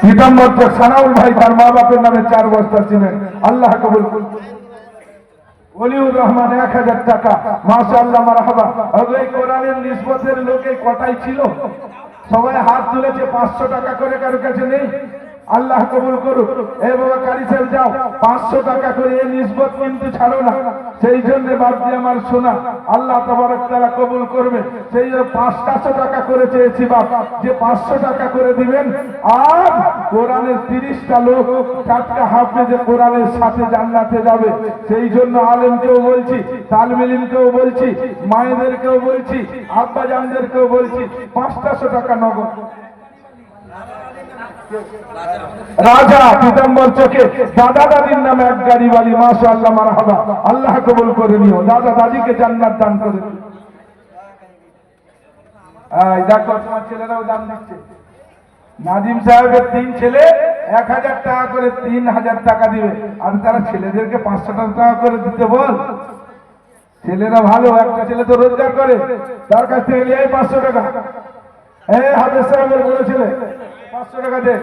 পীতাম্বর চক সানাউল ভাই তার মা বাপের নামে 4 বস্তা সিমেন্ট, আল্লাহ কবুল করুন। ওলিউর রহমান 1000 টাকা, মাশাআল্লাহ, মারহাবা। এই কোরআনের নিসবতের লোকে কটাই ছিল? সবাই হাত তুলেছে, 500 টাকা করে কারো কাছে নেই? আল্লাহ কবুল করুক। এ বাবা কারি সাহেব যাও, 500 টাকা করে এই নিসবত কিন্তু ছাড়ো না, সেই জন্য বাপজি আমার শোনা, আল্লাহ তাবারক তাআলা কবুল করবে। সেই 500 টাকা করে চেয়েছি বাপ, যে 500 টাকা করে দিবেন, আর কোরআনের 30টা লোক, 4টা হাফেজে কোরআনের সাথে জান্নাতে যাবে। সেই জন্য আলেমকেও বলছি, তালিম ইলমকেও বলছি, মায়েদেরকেও বলছি, আব্বা জানদেরকেও বলছি, 500 টাকা নগদ। রাজা পীতাম্বর চকে দাদা দাদির নামে 1 গাড়ি বালি, মাশাআল্লাহ, মারহাবা, আল্লাহ কবুল করে নিও, দাদা দাদিকে জান্নাত দান করে দিও। এই দেখো তোমার ছেলেরাও দান দিচ্ছে। নাজিম সাহেবের 3 ছেলে 1000 টাকা করে, 3000 টাকা দিবে, আর তারা ছেলেদেরকে 500 টাকা করে দিতে বল। ছেলেরা ভালো, একটা ছেলে তো রোজগার করে, তার কাছ থেকে নিয়ে 500 টাকা। হাফেজ সাহেবের বড় ছেলে 500 টাকা দে।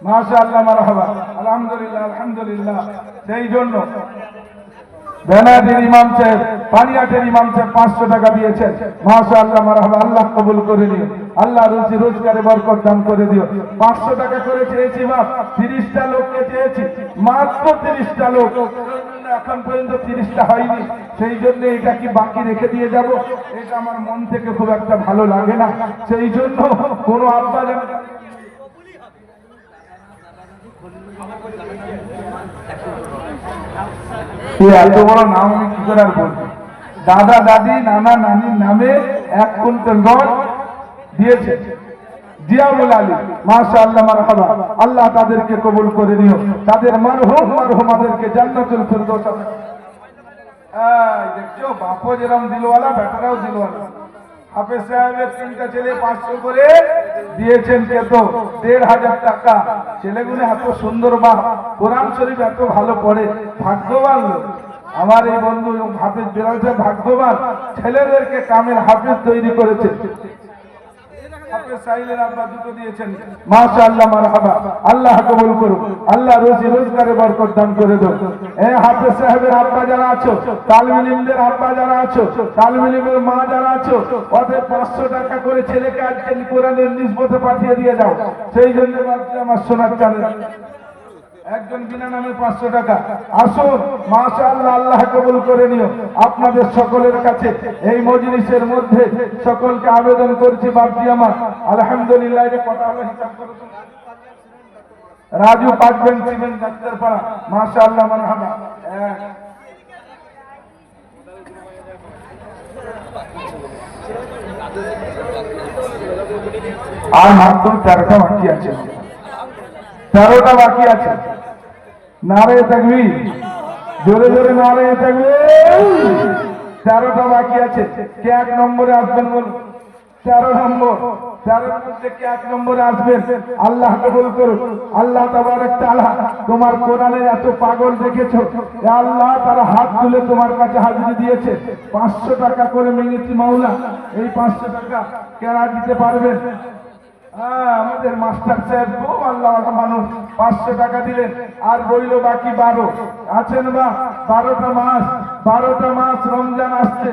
মাশাআল্লাহ, মারহাবা, আলহামদুলিল্লাহ, আলহামদুলিল্লাহ। সেই জন্য বেনাদির ইমাম সাহেব, পানিয়াটের ইমাম সাহেব 500 টাকা দিয়েছেন, মাশাআল্লাহ, মারহাবা, আল্লাহ কবুল করে নিও, আল্লাহ রুজি রোজগারে বরকত দান করে দিও। 500 টাকা করে চেয়েছি বাপ, 30টা লোককে চেয়েছি, মাত্র 30টা লোক, এখন পর্যন্ত 30টা হয়নি। সেই জন্য এটা কি বাকি রেখে দিয়ে যাব? এটা আমার মন থেকে খুব একটা ভালো লাগে না। সেই জন্য কোনো আব্বা জান এত বড় নাম আমি কি করে আর বলবো। দাদা দাদি নানা নানির নামে 1 কুইন্টাল গড় দিয়েছে জিয়াউল আলী, মাশাআল্লাহ, মারহাবা, আল্লাহ তাদেরকে কবুল করে নিও, তাদের মারহুমাদেরকে জান্নাতুল ফিরদৌস। দেখছো বাপও যেরকম দিলওয়ালা, বেটারাও দিলওয়ালা। হাফেজ সাহেবের 3টা ছেলে 500 করে দিয়েছেন, কত 1500 টাকা। ছেলেগুলো এত সুন্দর, বাপ কোরআন শরীফ এত ভালো পড়ে, ভাগ্যবান লোক। আমার এই বন্ধু হাফেজ বেলাল সাহেব ভাগ্যবান, ছেলেদেরকে কামেল হাফেজ তৈরি করেছে। হাফেজ সাইলের আব্বা দুটো দিয়েছেন, মাশাআল্লাহ, মারহাবা, আল্লাহ কবুল করুন, আল্লাহ রুজি রোজগারে বরকত দান করে দাও। হাফেজ সাহেবের আব্বা যারা আছো, তালিম ইলমদের আব্বা যারা আছো, তালিম ইলমের মা যারা আছো, ওদের 500 টাকা করে ছেলেকে আজকে কোরআনের নিসবতে পাঠিয়ে দিয়ে যাও। সেই জন্য আমার সোনার চ্যানেল একজন বিনা নামে 500 টাকা। আসুন, মাশাআল্লাহ, আল্লাহ কবুল করে নিও। আপনাদের সকলের কাছে এই মজলিসের মধ্যে সকলকে আবেদন করছি বাপজি আমার, আলহামদুলিল্লাহ। এটা কটা হলো হিসাব করুন। রাজু পাকবেন সিমেন্ট ডাক্তারপাড়া, মাশাআল্লাহ, মারহাবা। এক। আর মাত্র 13টা বাকি আছে, 13টা বাকি আছে। নারে তাকবীর, জোরে জোরে নারে তাকবীর। 13টা বাকি আছে। কে 1 নম্বরে আসবেন বলুন? 13 নম্বর। 13 মধ্যে কে 1 নম্বরে আসবেন? আল্লাহ কবুল করুন। আল্লাহ তাবারক তাআলা তোমার কোরআনে এত পাগল দেখেছো, এ আল্লাহ তারা হাত তুলে তোমার কাছে হাজিরি দিয়েছে। 500 টাকা করে মেনেছি মাওলা, এই 500 টাকা কেনা দিতে পারবেন? আমাদের মাস্টার সাহেব খুব আল্লাহ মানুষ, 500 টাকা দিলেন। আর রইল বাকি 12 আছেন বা 12টা মাস, 12টা মাস রমজান আসছে।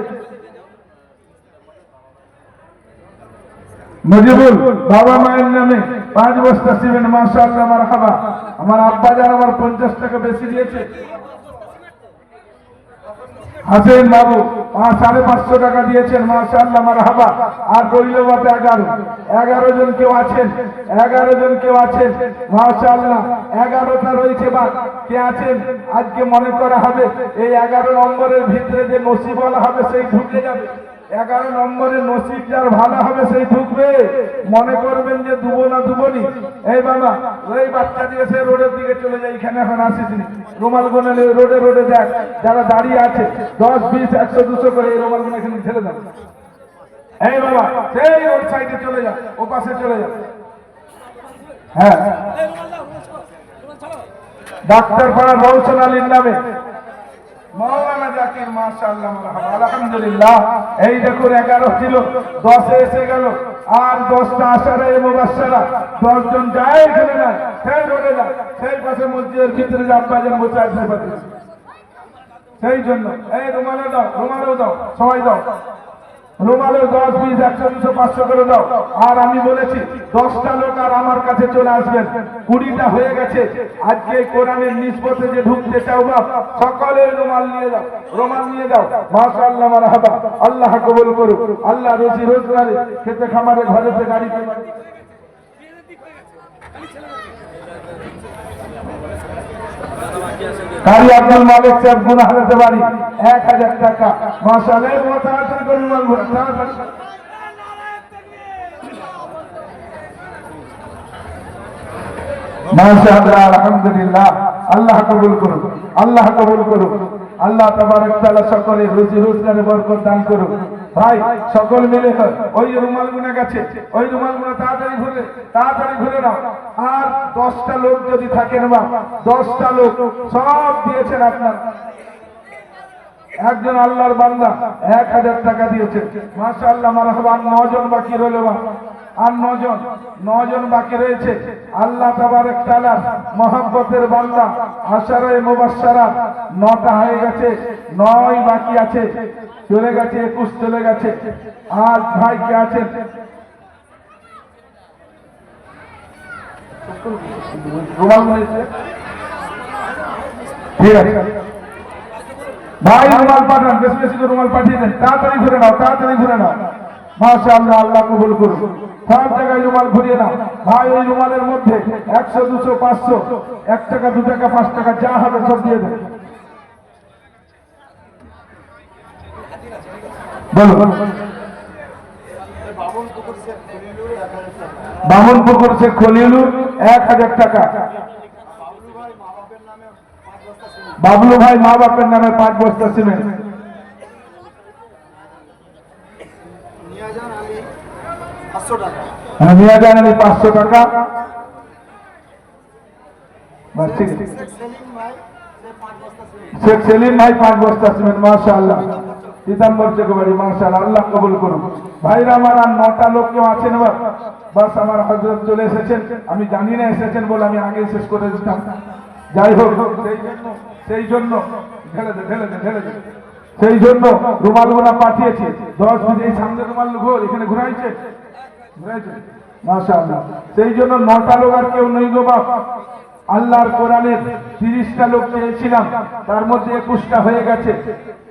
মজিবুল বাবা মায়ের নামে 5 বস্তা সিমেন্ট, মাশাআল্লাহ মারহাবা। আমার আব্বা যান আমার 50 টাকা বেশি দিয়েছে। হাসেন বাবু 550 টাকা দিয়েছেন, মাশাআল্লাহ মারহাবা। আর রইল বাতে 11 জন কেউ আছেন, 11 জন কেউ আছেন, মাশাআল্লাহ। 11টা রয়েছে বা কে আছেন? আজকে মনে করা হবে এই 11 নম্বরের ভিতরে যে নসিব বলা হবে সেই ঢুকে যাবে। 11 নম্বরের নসিব যার ভালো হবে সেই ঢুকবে। মনে করবেন যে দুবো না দুবনি। এই বাবা ওই বাচ্চা দিয়ে সে রোডের দিকে চলে যায়, এখানে এখন আসিসনি। রুমাল গোনা রোডে রোডে দেখ, যারা দাঁড়িয়ে আছে 10, 20, 100, 200 করে এই রুমাল গোনা এখানে ছেড়ে দাও। এই বাবা সেই রোড সাইডে চলে যা, ও পাশে চলে যা। হ্যাঁ, ডাক্তার পাড়া রওশন আলীর নামে মাওলানা জাকির, মাশাআল্লাহ মারহাবা, আলহামদুলিল্লাহ। এই দেখুন 11 ছিল, 10 এসে গেল। আর 10টা আশারা এ মুবাশশারা, 10 জন যায় এখানে যায়, সেই রোডে যায়, সেই পাশে মসজিদের ভিতরে যে আব্বা যেন বসে আছে সেই জন্য এই রুমালে দাও, রুমালেও দাও, সবাই দাও। রুমালেও 10, 20, 100, 200, 500 করে দাও। আর আমি বলেছি 10টা লোক আর আমার কাছে চলে আসবেন। 20টা হয়ে গেছে। আজকে এই কোরআনের নিসবতে যে ঢুকতে চাও বাপ, সকলের রুমাল নিয়ে যাও, রুমাল নিয়ে যাও। মাশাআল্লাহ মারহাবা, আল্লাহ কবুল করুক। আল্লাহ রুজি রোজগারে, খেতে খামারে, ঘরেতে গাড়িতে। কারি আব্দুল মালিক সাহেব গুনাহারাতে বাড়ি 1000 টাকা, মাশাআল্লাহ। তাড়াতাড়ি করে রুমাল ভরে, তাড়াতাড়ি। মাশাআল্লাহ, আলহামদুলিল্লাহ। আল্লাহ কবুল করুন, আল্লাহ কবুল করুন। আল্লাহ তাবারক তাআলা সকলের রুজি রোজগারে বরকত দান করুন। ভাই সকল মিলে ওই রুমাল গুনা গেছে, ওই রুমাল গুনা তাড়াতাড়ি ঘুরে, তাড়াতাড়ি ঘুরে নাও। আর 10টা লোক যদি থাকেন বা 10টা লোক সব দিয়েছেন আপনার। একজন আল্লাহর বান্দা 1000 টাকা দিয়েছে, মাশাআল্লাহ মারহাবা। 9 জন বাকি রইল বা, আর 9 জন বাকি রয়েছে। আল্লাহ তাবারক তাআলা মহব্বতের বান্দা, আশারায়ে মুবাশশারা 9টা হয়ে গেছে, 9 বাকি আছে। চলে গেছে 21 চলে গেছে। আর ভাই কে আছেন? রুমাল নিয়েছে, ঠিক আছে ভাই, রুমাল পাঠান, বেশি বেশি করে রুমাল পাঠিয়ে দেন। তাড়াতাড়ি ঘুরে নাও, তাড়াতাড়ি ঘুরে নাও। মাশাআল্লাহ, আল্লাহ কবুল করুন। সব জায়গায় রুমাল ঘুরিয়ে নাও ভাই। ওই রুমালের মধ্যে 100, 200, 500, 1 টাকা, 2 টাকা, 5 টাকা যা হবে সব দিয়ে দেন। বলো বামনপুকুর শেখ খলিলুর 1000 টাকা। বাবলু ভাই মা বাপের নামে 5 বস্তা সিমেন্ট। মিয়াজান আলী 500 টাকা। মিয়াজান আলী 500 টাকা। শেখ সেলিম ভাই 5 বস্তা সিমেন্ট, মাশাআল্লাহ। পিতাম্বর চেকবাড়ি, মাশাআল্লাহ, আল্লাহ কবুল করুন। ভাইরা আমার আর 9টা লোক কেউ আছেন বা? বাস আমার হযরত চলে এসেছেন। আমি জানি না এসেছেন বলে আমি আগে শেষ করে দিতাম। যাই হোক, সেই জন্য ঢেলে দে। সেই জন্য রুমালগুলা পাঠিয়েছি। 10 মিনিট এই সামনে রুমাল ঘোর, এখানে ঘুরাইছে, মাশাআল্লাহ। সেই জন্য 9টা লোক আর কেউ নেই গো বাপ। আল্লাহর কোরআনের 30টা লোক পেয়েছিলাম, তার মধ্যে 21টা হয়ে গেছে।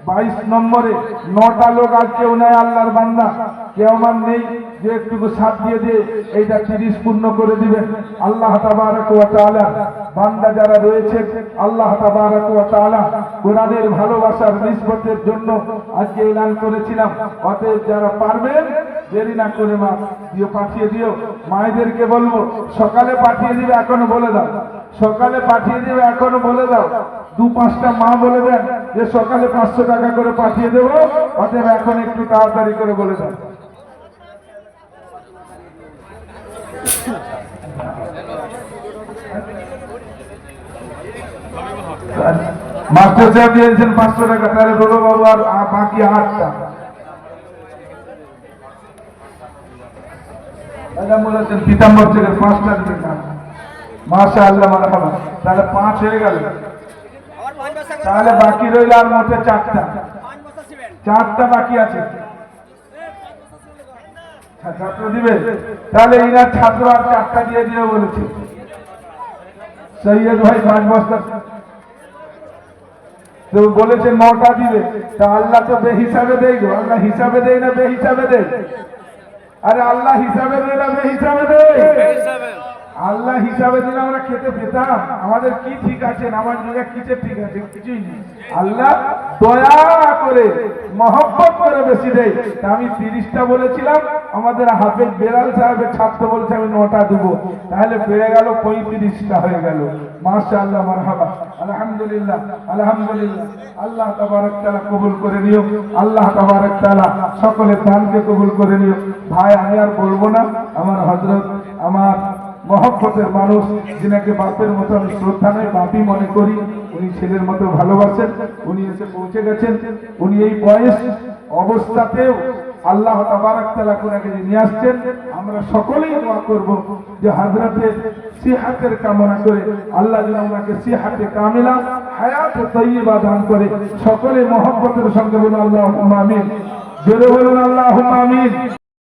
22 নম্বরে 9টা লোক আর কেউ নেই আল্লাহর বান্দা। কেউ আমার নেই যে একটু সাথ দিয়ে এইটা 30 পূর্ণ করে দিবেন। আল্লাহ তাবারক ওয়া তাআলা বান্দা যারা রয়েছে আল্লাহ তাবারাক ওয়া তাআলা কোরআনের ভালোবাসার নিসবতের জন্য আজকে এলান করেছিলাম। অতএব যারা পারবেন দেরি না করে মা দিও, পাঠিয়ে দিও। মায়েদেরকে বলবো সকালে পাঠিয়ে দিবে, এখনো বলে দাও, সকালে পাঠিয়ে দিবে, এখনো বলে দাও। 2-5টা মা বলে দেন যে সকালে 500 টাকা করে পাঠিয়ে দেবো, অতএব এখন একটু তাড়াতাড়ি করে বলে দাও। মাস্টার সাহেব দিয়েছেন 500 টাকা, তাহলে বলো বাবু আর বাকি 8টা বলেছেন পিতাম্বর থেকে 5টা দিবেন। মাশাআল্লাহ মারহাবা, তাহলে 5 হয়ে গেল। তাহলে বাকি রইল আর মোটে 4টা বাকি আছে। ছাত্র দিবে, তাহলে ইনার ছাত্র আর 4টা দিয়ে দিও বলেছে। সৈয়দ ভাই 5 বস্তা তো বলেছে 9টা দিবে। তা আল্লাহ তো বেহিসাবে দেয় গো, আল্লাহ হিসাবে দেয় না বেহিসাবে দেয়? আরে আল্লাহ হিসাবে দেয় না বেহিসাবে দেয়? আল্লাহ হিসাবে দিলে আমরা খেতে পেতাম। আমাদের কি ঠিক আছে, আমার জায়গা কিসের ঠিক আছে? কিছুই নেই। আল্লাহ দয়া করে মহব্বত করে বেশি দেয়। তা আমি 30টা বলেছিলাম, আমাদের হাফেজ বেলাল সাহেবের ছাত্র বলছে আমি 9টা দেবো, তাহলে বেড়ে গেল 35টা হয়ে গেল। মাশাআল্লাহ মারহাবা, আলহামদুলিল্লাহ আলহামদুলিল্লাহ। আল্লাহ তাবারক তাআলা কবুল করে নিও, আল্লাহ তাবারক তাআলা সকলের দানকে কবুল করে নিও। ভাই আমি আর বলবো না, আমার হযরত, আমার মহব্বতের মানুষ, যিনাকে বাপের মতো আমি শ্রদ্ধা নয় বাপই মনে করি, উনি ছেলের মতো ভালোবাসেন, উনি এসে পৌঁছে গেছেন। উনি এই বয়স অবস্থাতেও আল্লাহ তাবারক তাআলা কোনাকে নিয়ে আসছেন। আমরা সকলেই দোয়া করব যে হযরতের সিহাতের কামনা করে আল্লাহ যেন ওনাকে সিহাতে কামিলা, হায়াতে তাইয়্যিবা দান করে। সকলে মহব্বতের সঙ্গে বলুন আল্লাহুম্মা আমিন। জোরে বলুন আল্লাহুম্মা আমিন।